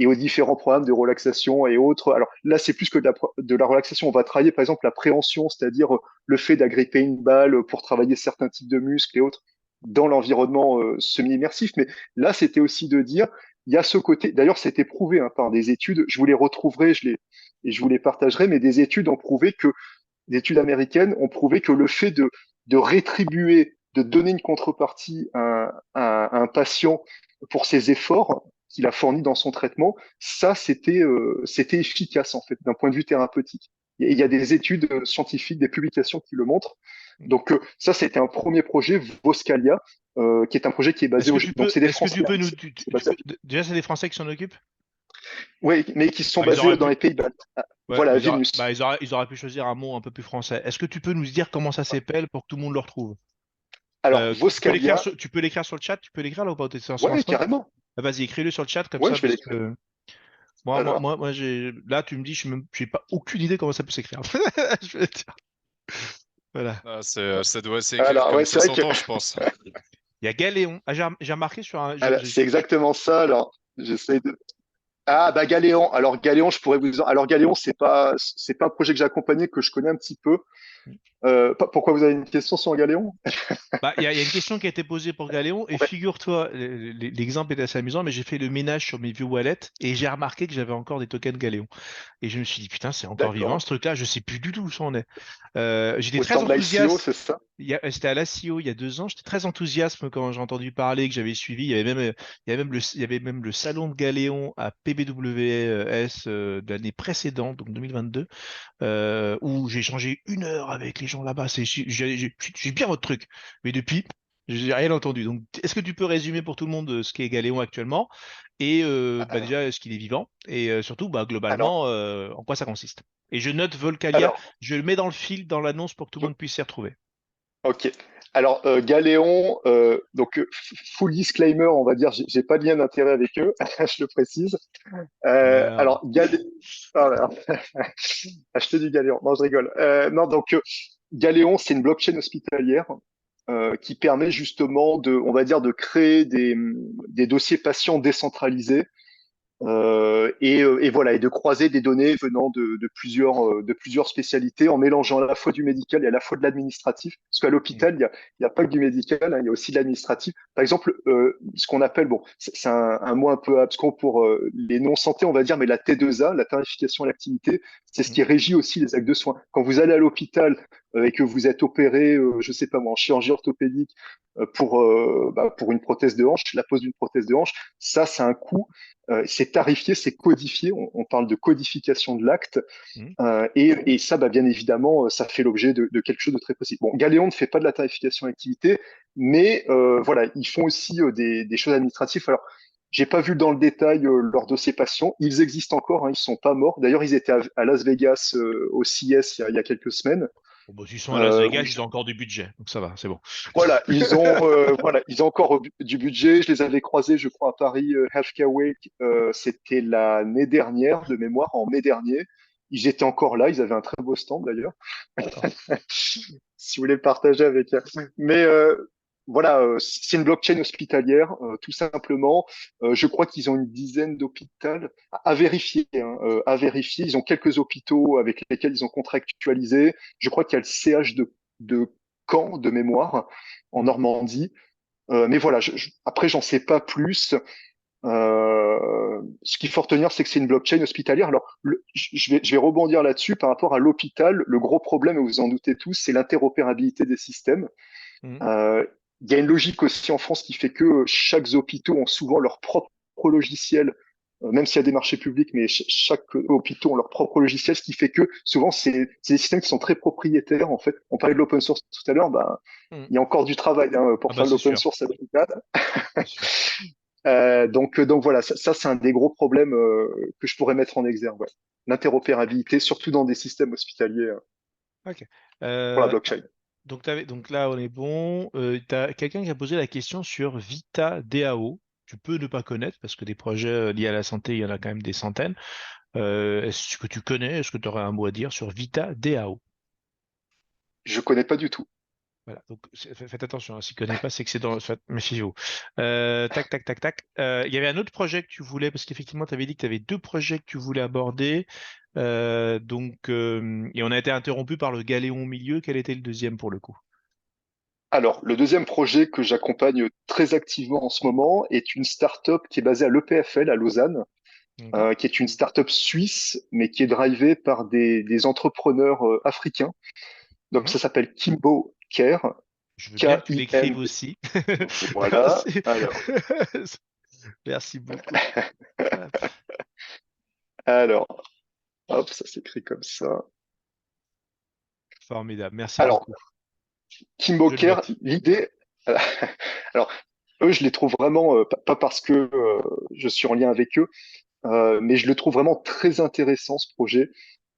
aux différents programmes de relaxation et autres. Alors là, c'est plus que de la relaxation. On va travailler par exemple la préhension, c'est-à-dire le fait d'agripper une balle pour travailler certains types de muscles et autres dans l'environnement semi-immersif. Mais là, c'était aussi de dire, il y a ce côté, d'ailleurs, c'était prouvé par des études, je vous les retrouverai, et je vous les partagerai, mais des études américaines ont prouvé que le fait de rétribuer, de donner une contrepartie à un patient pour ses efforts qu'il a fournis dans son traitement, ça, c'était efficace, en fait, d'un point de vue thérapeutique. Il y a des études scientifiques, des publications qui le montrent. Donc, ça, c'était un premier projet, Voscalia, qui est un projet qui est basé donc, c'est des est-ce que Français. tu peux Hein, nous, déjà, c'est des Français qui s'en occupent? Oui, mais qui sont Bah, ils auraient basés dans pu, les Pays-Bas. ouais, Voilà, mais Vilnius. ils auraient pu choisir un mot un peu plus français. Est-ce que tu peux nous dire comment ça s'appelle pour que tout le monde le retrouve? Alors, Tu peux l'écrire Voscalia, tu peux l'écrire sur le chat? Tu peux l'écrire là ou pas? T'es sur un ouais, spot? carrément. Ah, vas-y, écris-le sur le chat comme Ouais, ça je vais parce l'écrire. que Alors, là, tu me dis, j'ai pas aucune idée comment ça peut s'écrire. Je vais te dire. Voilà. Ah, ça doit s'écrire alors comme ouais, ça c'est vrai que s'entend, je pense. Il y a Galéon. Ah, j'ai remarqué sur un. c'est exactement ça. Alors, j'essaie de. Ah bah Galéon. Alors Galéon, je pourrais vous. Alors Galéon, c'est pas un projet que j'ai accompagné que je connais un petit peu. Pourquoi vous avez une question sur Galéon? Bah, il y a une question qui a été posée pour Galéon, et Ouais, figure-toi, l'exemple est assez amusant, mais j'ai fait le ménage sur mes vieux wallets et j'ai remarqué que j'avais encore des tokens Galéon. Et je me suis dit, putain, c'est encore vivant d'accord. ce truc-là, je sais plus du tout où ça en est. J'étais Au très stand l'ICO, enthousiaste. c'est ça? C'était à l'ACO il y a 2 ans, j'étais très enthousiaste quand j'ai entendu parler, que j'avais suivi. Il y avait même le salon de Galéon à PBWS de l'année précédente, donc 2022, où j'ai échangé 1 heure avec les gens là-bas. J'ai bien votre truc. Mais depuis, j'ai rien entendu. Donc, est-ce que tu peux résumer pour tout le monde ce qu'est Galéon actuellement et bah, Alors, déjà, est-ce qu'il est vivant et surtout, bah, alors, globalement, en quoi ça consiste? Et je note Volcalia, alors, je le mets dans le fil, dans l'annonce pour que tout le monde puisse s'y retrouver. ok. Alors Galéon, donc full disclaimer, on va dire, j'ai pas de lien d'intérêt avec eux, je le précise. Merde. Alors Ah, merde. Acheter du Galéon. Non, je rigole. Non, donc Galéon, c'est une blockchain hospitalière qui permet justement on va dire, de créer des dossiers patients décentralisés et voilà, et de croiser des données venant de plusieurs spécialités en mélangeant à la fois du médical et à la fois de l'administratif. Parce qu'à l'hôpital, il y a pas que du médical, hein, il y a aussi de l'administratif. Par exemple, ce qu'on appelle, bon, c'est un mot un peu abscon pour les non-santé, on va dire, mais la T2A, la tarification à l'activité, c'est ce qui régit aussi les actes de soins. Quand vous allez à l'hôpital et que vous êtes opéré, je sais pas moi, en chirurgie orthopédique pour une prothèse de hanche, la pose d'une prothèse de hanche, ça a un coût. C'est tarifié, c'est codifié. On parle de codification de l'acte. Mhm. Et ça, bien évidemment, ça fait l'objet de quelque chose de très précis. Bon, Galéon ne fait pas de la tarification d'activité, mais voilà, ils font aussi des choses administratives. Alors, j'ai pas vu dans le détail leur dossier patient. Ils existent encore, hein, ils sont pas morts. D'ailleurs, ils étaient à Las Vegas au CES il y a quelques semaines. Bon, bah, s'ils sont à Las Vegas, Où ils ont encore du budget, donc ça va, c'est bon. ils ont encore du budget. Je les avais croisés, je crois, à Paris Healthcare Week. C'était l'année dernière, de mémoire, en mai dernier. Ils étaient encore là. Ils avaient un très beau stand d'ailleurs. D'accord. Si vous voulez le partager avec eux. Mais voilà, c'est une blockchain hospitalière, tout simplement. Je crois qu'ils ont une dizaine d'hôpitaux à vérifier. Hein, à vérifier. Ils ont quelques hôpitaux avec lesquels ils ont contractualisé. Je crois qu'il y a le CH de Caen de mémoire en Mhm. Normandie. Mais voilà, après, j'en sais pas plus. Ce qu'il faut retenir, c'est que c'est une blockchain hospitalière. Alors, je vais rebondir là-dessus par rapport à l'hôpital. Le gros problème, et vous en doutez tous, c'est l'interopérabilité des systèmes. Mhm. Euh, Il y a une logique aussi en France qui fait que chaque hôpital ont souvent leur propre logiciel, même s'il y a des marchés publics, mais chaque hôpital ont leur propre logiciel, ce qui fait que souvent c'est des systèmes qui sont très propriétaires. En fait, on parlait de l'open source tout à l'heure, ben, Mhm. il y a encore du travail Ah pour bah faire de c'est l'open sûr, source à l'hôpital. c'est sûr. Donc voilà, ça c'est un des gros problèmes que je pourrais mettre en exergue. Ouais. L'interopérabilité, surtout dans des systèmes hospitaliers Ok. pour la Euh, blockchain. donc là, on est bon. Tu as quelqu'un qui a posé la question sur Vita DAO. Tu peux ne pas connaître parce que des projets liés à la santé, il y en a quand même des centaines. Est-ce que tu connais, est-ce que tu aurais un mot à dire sur Vita DAO? Je connais pas du tout. Voilà, donc faites attention, hein, s'il ne connaît pas, c'est que c'est dans. Méfiez-vous. Tac, tac, tac, tac. Il y avait un autre projet que tu voulais, parce qu'effectivement, tu avais dit que tu avais deux projets que tu voulais aborder. Et on a été interrompu par le galéon au milieu. Quel était le deuxième pour le coup? Alors, le deuxième projet que j'accompagne très activement en ce moment est une startup qui est basée à l'EPFL à Lausanne, D'accord? qui est une startup suisse, mais qui est drivée par des entrepreneurs africains. Donc, Mhm. ça s'appelle Kimbo Care, Je veux bien que tu l'écrives K-I-M. aussi. Voilà. Merci. Alors, Merci beaucoup. Hop, alors, hop, ça s'écrit comme ça. formidable. Merci Alors, beaucoup. Kimbo Je le Care, note. l'idée, alors, eux, je les trouve vraiment, pas parce que je suis en lien avec eux, mais je le trouve vraiment très intéressant ce projet.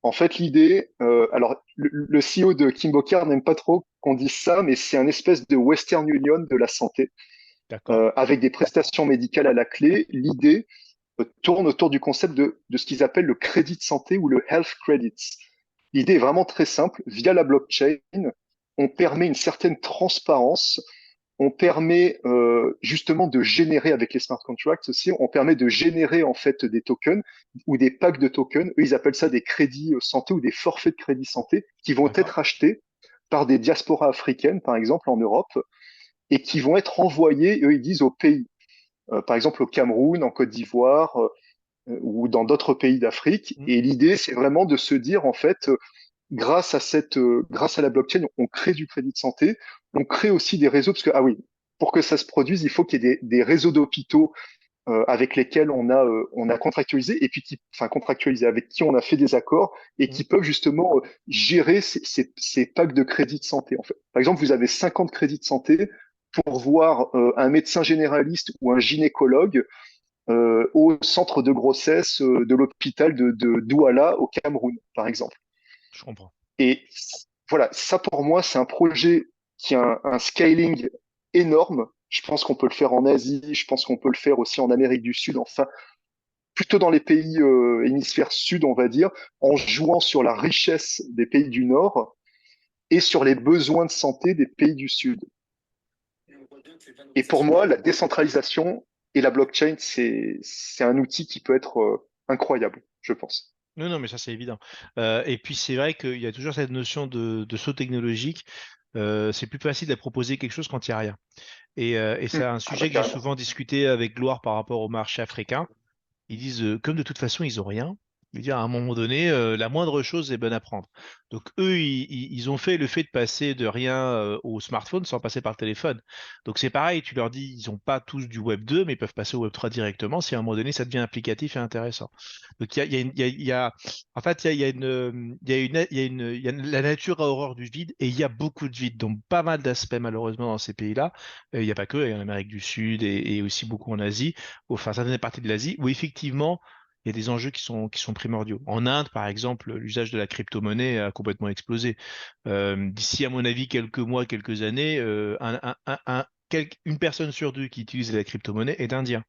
En fait, l'idée, alors le CEO de Kimbo n'aime pas trop qu'on dise ça, mais c'est un espèce de Western Union de la santé, D'accord. avec des prestations médicales à la clé. L'idée tourne autour du concept de ce qu'ils appellent le crédit de santé ou le health credits. L'idée est vraiment très simple. Via la blockchain, on permet une certaine transparence, on permet justement de générer avec les smart contracts aussi, on permet de générer en fait des tokens ou des packs de tokens. Eux, ils appellent ça des crédits santé ou des forfaits de crédit santé qui vont D'accord. être achetés par des diasporas africaines, par exemple en Europe, et qui vont être envoyés, eux, ils disent, au pays. Par exemple au Cameroun, en Côte d'Ivoire ou dans d'autres pays d'Afrique. Mm. Et l'idée, c'est vraiment de se dire, en fait, grâce à la blockchain, on crée du crédit de santé, on crée aussi des réseaux, parce que, ah oui, pour que ça se produise, il faut qu'il y ait des réseaux d'hôpitaux avec lesquels on a contractualisé, et puis enfin contractualisé, avec qui on a fait des accords, et Mm. qui peuvent justement gérer ces packs de crédit de santé, en fait. Par exemple, vous avez 50 crédits de santé pour voir un médecin généraliste ou un gynécologue au centre de grossesse de l'hôpital de Douala au Cameroun, par exemple. Je comprends. Et voilà, ça pour moi, c'est un projet qui a un scaling énorme. Je pense qu'on peut le faire en Asie, je pense qu'on peut le faire aussi en Amérique du Sud, enfin, plutôt dans les pays hémisphère sud, on va dire, en jouant sur la richesse des pays du Nord et sur les besoins de santé des pays du Sud. Et pour moi, la décentralisation et la blockchain, c'est un outil qui peut être incroyable, je pense. Non, non, mais ça c'est évident. Et puis c'est vrai qu'il y a toujours cette notion de saut technologique. C'est plus facile de proposer quelque chose quand il n'y a rien. Et c'est un Ah bah sujet que j'ai carrément. souvent discuté avec Gloire par rapport au marché africain. Ils disent, comme de toute façon, ils ont rien. Ils disent, à un moment donné, la moindre chose est bonne à prendre. Donc, eux, ils ont fait le fait de passer de rien au smartphone sans passer par le téléphone. Donc, c'est pareil, tu leur dis, ils n'ont pas tous du Web 2, mais ils peuvent passer au Web 3 directement si à un moment donné, ça devient applicatif et intéressant. Donc, en fait, il y a une, il y a une, il y a une, il y a la nature a horreur du vide et il y a beaucoup de vide. Donc, pas mal d'aspects, malheureusement, dans ces pays-là. Il n'y a pas que, il y a en Amérique du Sud et aussi beaucoup en Asie enfin certaines parties de l'Asie, où effectivement, il y a des enjeux qui sont primordiaux. En Inde, par exemple, l'usage de la crypto-monnaie a complètement explosé. D'ici, à mon avis, quelques mois, quelques années, une personne sur deux qui utilise la crypto-monnaie est indien.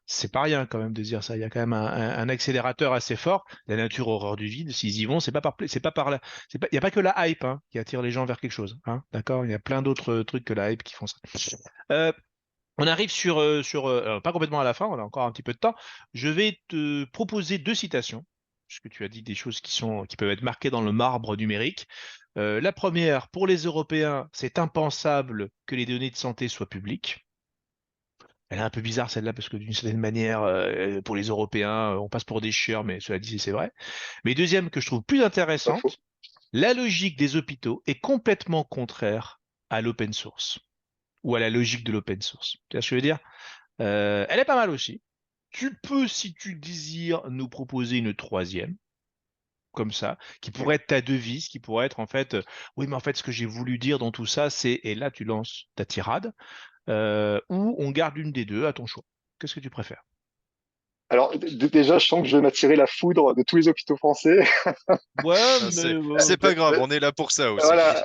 C'est pas rien quand même de dire ça. Il y a quand même un accélérateur assez fort. La nature horreur du vide, s'ils y vont, c'est pas par là. Il n'y a pas que la hype qui attire les gens vers quelque chose. D'accord? Il y a plein d'autres trucs que la hype qui font ça. Euh, on arrive pas complètement à la fin, on a encore un petit peu de temps. Je vais te proposer deux citations, puisque tu as dit des choses qui peuvent être marquées dans le marbre numérique. La première, pour les Européens, c'est impensable que les données de santé soient publiques. Elle est un peu bizarre celle-là parce que d'une certaine manière, pour les Européens, on passe pour des chieurs, mais cela dit, c'est vrai. Mais deuxième que je trouve plus Pas faux. intéressante, la logique des hôpitaux est complètement contraire à l'open source ou à la logique de l'open source. Tu vois ce que je veux dire? Elle est pas mal aussi. Tu peux, si tu désires, nous proposer une troisième, comme ça, qui pourrait être ta devise, qui pourrait être en fait, oui, mais en fait, ce que j'ai voulu dire dans tout ça, c'est, et là, tu lances ta tirade, ou on garde une des deux à ton choix. Qu'est-ce que tu préfères? Alors, déjà, je sens que je vais m'attirer la foudre de tous les hôpitaux français. Ouais, Ah, mais c'est pas grave, on est là pour ça aussi. Voilà,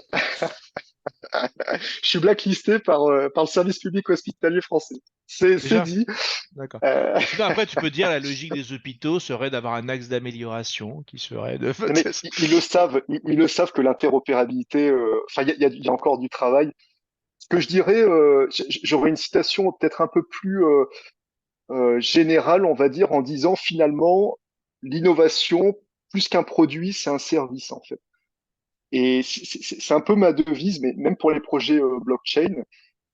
je suis blacklisté par le service public hospitalier français. C'est déjà, dit. d'accord. Euh, Sinon, après, tu peux dire la logique des hôpitaux serait d'avoir un axe d'amélioration qui serait de. mais ils le savent, ils le savent que l'interopérabilité, enfin, il y a encore du travail. Ce que je dirais, j'aurais une citation peut-être un peu plus générale, on va dire, en disant finalement, l'innovation, plus qu'un produit, c'est un service, en fait. Et c'est un peu ma devise, mais même pour les projets blockchain,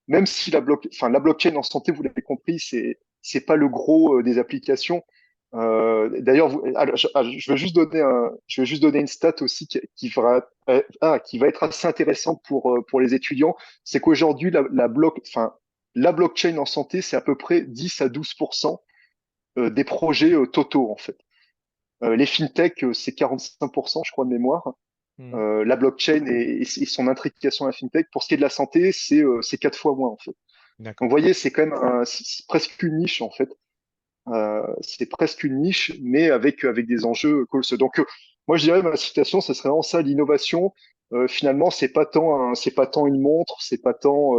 même si la blockchain en santé, vous l'avez compris, c'est pas le gros des applications. D'ailleurs, alors, je vais juste donner je vais juste donner une stat aussi qui va être assez intéressante pour les étudiants. C'est qu'aujourd'hui, la blockchain en santé, c'est à peu près 10 à 12% des projets totaux, en fait. Les fintech, c'est 45%, je crois, de mémoire. Hmm, La blockchain et son intrication à la fintech. Pour ce qui est de la santé, c'est 4 fois moins, en fait. d'accord. Donc, vous voyez, c'est quand même c'est presque une niche, en fait. C'est presque une niche, mais avec des enjeux colossaux. Donc, moi, je dirais, ma citation, ce serait vraiment ça, l'innovation. Finalement, c'est pas tant une montre, c'est pas tant,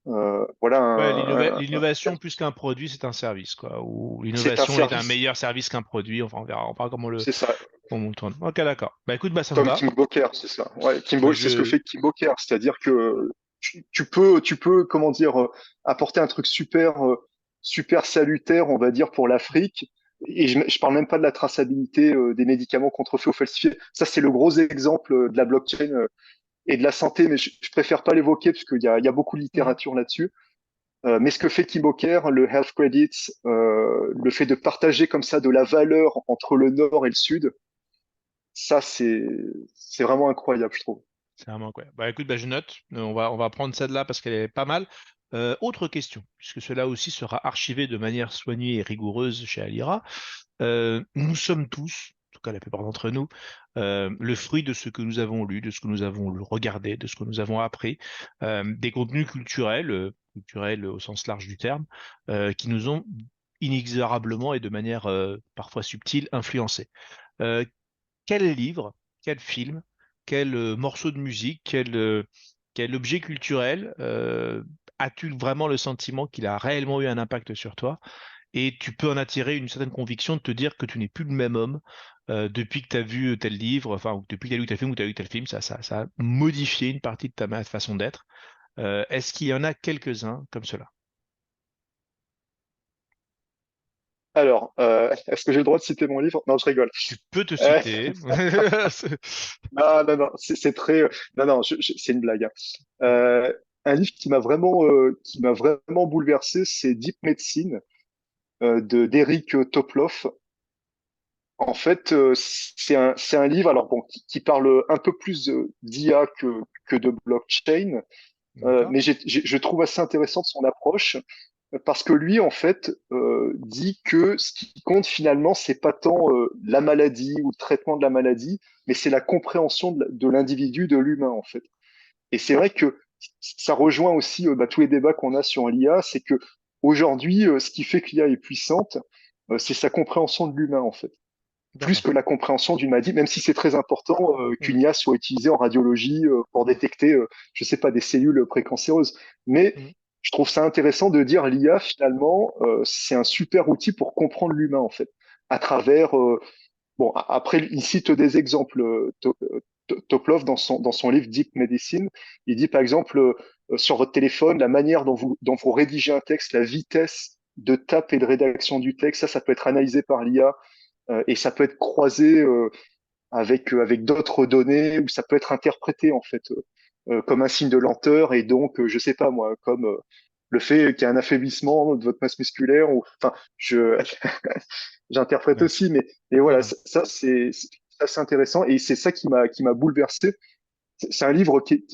Hmm. voilà, Ouais, l'innovation plus qu'un produit, c'est un service, quoi. Ou c'est un l'innovation est un service. meilleur service qu'un produit. Enfin, on verra C'est ça. comment on le tourne. Ok, d'accord. Bah écoute, bah ça me Comme va. Kim Booker, c'est ça. Ouais, Bah, C'est ce que fait Kim Booker. C'est-à-dire que tu peux, comment dire, apporter un truc super salutaire, on va dire, pour l'Afrique. Et je parle même pas de la traçabilité des médicaments contrefaits ou falsifiés. Ça, c'est le gros exemple de la blockchain et de la santé, mais je préfère pas l'évoquer parce qu'il y a beaucoup de Hmm. littérature là-dessus. Mais ce que fait Kim Booker, le Health Credits, le fait de partager comme ça de la valeur entre le Nord et le Sud, ça, c'est vraiment incroyable, je trouve. C'est vraiment quoi. Bah écoute, bah, je note. On va prendre celle-là parce qu'elle est pas mal. Autre question, puisque cela aussi sera archivé de manière soignée et rigoureuse chez Alira. Nous sommes tous, en tout cas la plupart d'entre nous, le fruit de ce que nous avons lu, de ce que nous avons regardé, de ce que nous avons appris, des contenus culturels, culturels au sens large du terme, qui nous ont inexorablement et de manière parfois subtile influencés. Euh, quel livre, quel film, quel morceau de musique, quel objet culturel as-tu vraiment le sentiment qu'il a réellement eu un impact sur toi? Et tu peux en attirer une certaine conviction de te dire que tu n'es plus le même homme depuis que tu as vu tel livre, enfin, ou depuis que tu as lu tel film ou tu as lu tel film, ça a modifié une partie de ta façon d'être. Est-ce qu'il y en a quelques-uns comme cela? Alors, est-ce que j'ai le droit de citer mon livre? Non, je rigole. Tu peux te Euh, citer. non, non, non, c'est très, non, non, c'est une blague, hein. Un livre qui m'a vraiment bouleversé, c'est Deep Medicine de d'Eric Toploff. En fait, c'est un livre, alors bon, qui parle un peu plus d'IA que de blockchain, D'accord. mais je trouve assez intéressante son approche. Parce que lui, en fait, dit que ce qui compte finalement, c'est pas tant la maladie ou le traitement de la maladie, mais c'est la compréhension de l'individu, de l'humain, en fait. Et c'est vrai que ça rejoint aussi tous les débats qu'on a sur l'IA, c'est que aujourd'hui, ce qui fait que l'IA est puissante, c'est sa compréhension de l'humain, en fait. Plus D'accord. que la compréhension d'une maladie, même si c'est très important Hmm. qu'une IA soit utilisée en radiologie pour détecter, je sais pas, des cellules précancéreuses. Mais Hmm. je trouve ça intéressant de dire l'IA, finalement, c'est un super outil pour comprendre l'humain, en fait, à travers, bon, après, il cite des exemples. Toplov, dans son livre Deep Medicine, il dit par exemple sur votre téléphone, la manière dont vous rédigez un texte, la vitesse de tape et de rédaction du texte, ça peut être analysé par l'IA et ça peut être croisé avec d'autres données ou ça peut être interprété en fait comme un signe de lenteur et donc, je sais pas moi, comme le fait qu'il y ait un affaiblissement de votre masse musculaire, ou, enfin, j'interprète Ouais. aussi, mais Non, voilà, non. c'est assez intéressant et c'est ça qui m'a bouleversé. C'est un livre qui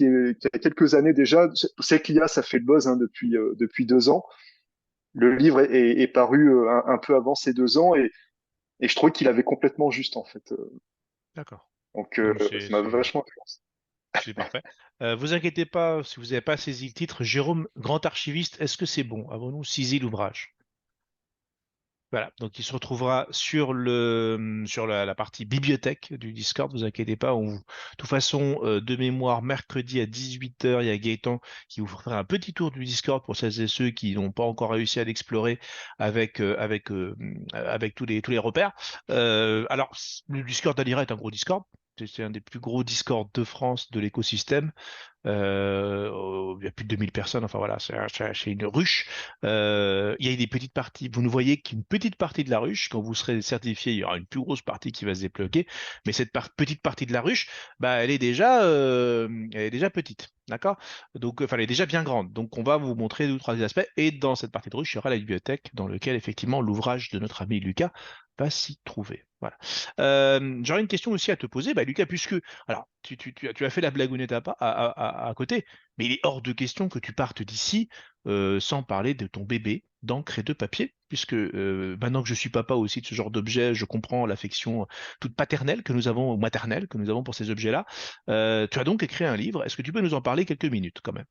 a quelques années déjà. C'est que l'IA, ça fait le buzz hein, depuis 2 ans. Le livre est paru un peu avant ces 2 ans et je trouvais qu'il avait complètement juste en fait. D'accord. Donc Donc ça m'a vachement influencé. c'est parfait. Vous inquiétez pas, si vous n'avez pas saisi le titre, Jérôme, grand archiviste, est-ce que c'est bon? Avons-nous saisi l'ouvrage? Voilà, donc il se retrouvera sur la partie bibliothèque du Discord, vous inquiétez pas. De toute façon, de mémoire, mercredi à 18 heures, il y a Gaëtan qui vous fera un petit tour du Discord pour celles et ceux qui n'ont pas encore réussi à l'explorer avec tous les repères. Alors, le Discord d'Alira est un gros Discord. C'est un des plus gros Discord de France de l'écosystème. Il y a plus de 2000 personnes, enfin voilà, c'est une ruche. Il y a des petites parties, vous ne voyez qu'une petite partie de la ruche. Quand vous serez certifié, il y aura une plus grosse partie qui va se débloquer. Mais cette petite partie de la ruche, bah, elle est déjà petite. D'accord? Donc, enfin, elle est déjà bien grande. Donc, on va vous montrer deux ou trois aspects. Et dans cette partie de ruche, il y aura la bibliothèque dans laquelle, effectivement, l'ouvrage de notre ami Lucas va s'y trouver. Voilà. J'aurais une question aussi à te poser, bah, Lucas, puisque alors, tu as fait la blagounette à côté, mais il est hors de question que tu partes d'ici sans parler de ton bébé d'encre et de papier, puisque maintenant que je suis papa aussi de ce genre d'objet, je comprends l'affection toute paternelle que nous avons, ou maternelle que nous avons pour ces objets-là. Tu as donc écrit un livre. Est-ce que tu peux nous en parler quelques minutes quand même?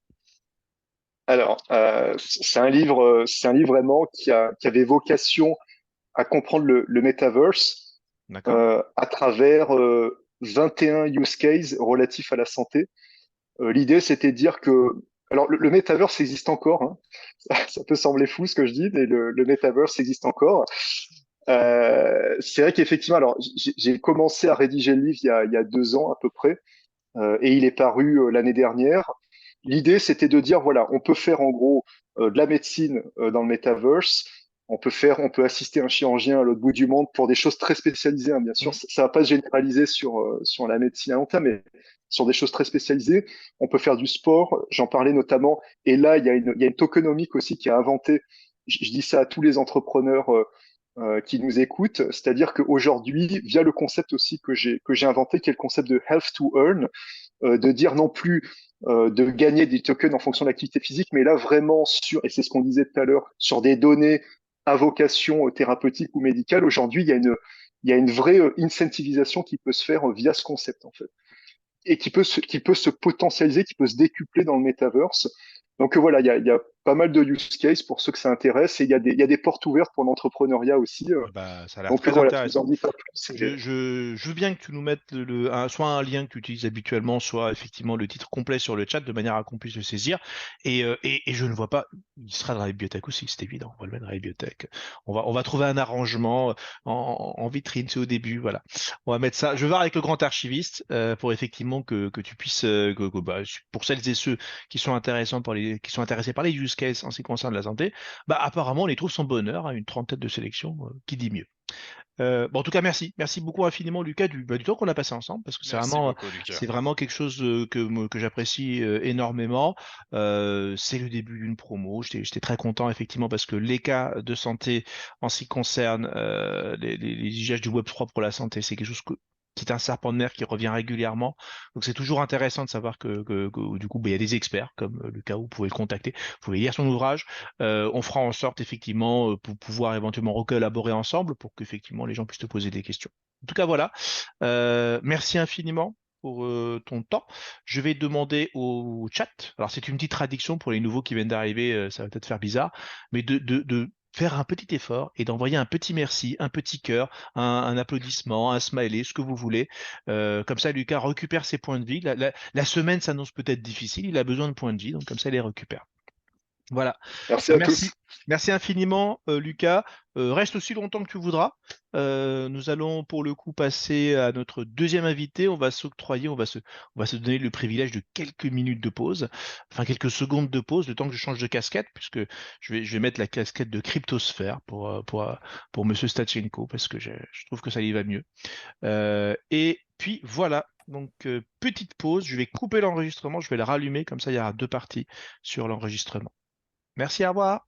Alors, c'est un livre vraiment qui avait vocation à comprendre le metaverse D'accord? à travers 21 use cases relatifs à la santé. L'idée, c'était de dire que, alors le metaverse existe encore, hein. Ça peut sembler fou ce que je dis, mais le metaverse existe encore. C'est vrai qu'effectivement, alors j'ai commencé à rédiger le livre il y a 2 ans à peu près, et il est paru l'année dernière. L'idée, c'était de dire, voilà, on peut faire en gros de la médecine dans le metaverse. On peut assister un chirurgien à l'autre bout du monde pour des choses très spécialisées, hein, bien sûr. Mm. Ça va pas se généraliser sur la médecine à long terme, mais sur des choses très spécialisées. On peut faire du sport. J'en parlais notamment. Et là, il y a une tokenomique aussi qui a inventé. Je dis ça à tous les entrepreneurs qui nous écoutent. C'est-à-dire qu'aujourd'hui, via le concept aussi que j'ai inventé, qui est le concept de health to earn, de dire non plus de gagner des tokens en fonction de l'activité physique, mais là vraiment et c'est ce qu'on disait tout à l'heure, sur des données à vocation thérapeutique ou médicale, aujourd'hui, il y a une vraie incentivisation qui peut se faire via ce concept, en fait, et qui peut se potentialiser, qui peut se décupler dans le metaverse. Donc voilà, il y a pas mal de use cases pour ceux que ça intéresse, et il y a des portes ouvertes pour l'entrepreneuriat aussi. Bah, ça a l'air Donc très voilà, je vous en intéressant. dis pas plus. Je veux bien que tu nous mettes soit un lien que tu utilises habituellement, soit effectivement le titre complet sur le chat de manière à qu'on puisse le saisir. Et je ne vois pas, il sera dans la bibliothèque aussi, c'est évident, on va le mettre dans la bibliothèque. On va trouver un arrangement en vitrine, c'est au début, voilà. On va mettre ça. Je vais voir avec le grand archiviste pour effectivement que tu puisses, bah, pour celles et ceux qui sont intéressés par les use cases en ce qui concerne la santé, bah apparemment on les trouve sans bonheur, à une trentaine de sélections, qui dit mieux. Bon, en tout cas, merci. Merci beaucoup infiniment, Lucas, du temps qu'on a passé ensemble, parce que Merci beaucoup, Lucas. c'est vraiment quelque chose que j'apprécie énormément. C'est le début d'une promo. J'étais très content, effectivement, parce que les cas de santé en ce qui concerne les usages du Web3 pour la santé, c'est quelque chose qui est un serpent de mer qui revient régulièrement. Donc, c'est toujours intéressant de savoir que, du coup, bah, il y a des experts comme Lucas, vous pouvez le contacter, vous pouvez lire son ouvrage. On fera en sorte effectivement pour pouvoir éventuellement recollaborer ensemble pour qu'effectivement les gens puissent te poser des questions. En tout cas, voilà. Merci infiniment pour ton temps. Je vais demander au chat. Alors, c'est une petite traduction pour les nouveaux qui viennent d'arriver, ça va peut-être faire bizarre, mais de faire un petit effort et d'envoyer un petit merci, un petit cœur, un applaudissement, un smiley, ce que vous voulez. Comme ça, Lucas récupère ses points de vie. La semaine s'annonce peut-être difficile, il a besoin de points de vie, donc comme ça, il les récupère. Voilà. Merci Bah, à tous. merci. Merci infiniment, Lucas. Reste aussi longtemps que tu voudras. Nous allons pour le coup passer à notre deuxième invité. On va s'octroyer, on va se donner le privilège de quelques minutes de pause, enfin quelques secondes de pause, le temps que je change de casquette, puisque je vais mettre la casquette de cryptosphère pour Monsieur Stachenko, parce que je trouve que ça y va mieux. Et puis voilà. Donc, petite pause. Je vais couper l'enregistrement. Je vais le rallumer. Comme ça, il y aura deux parties sur l'enregistrement. Merci, au revoir.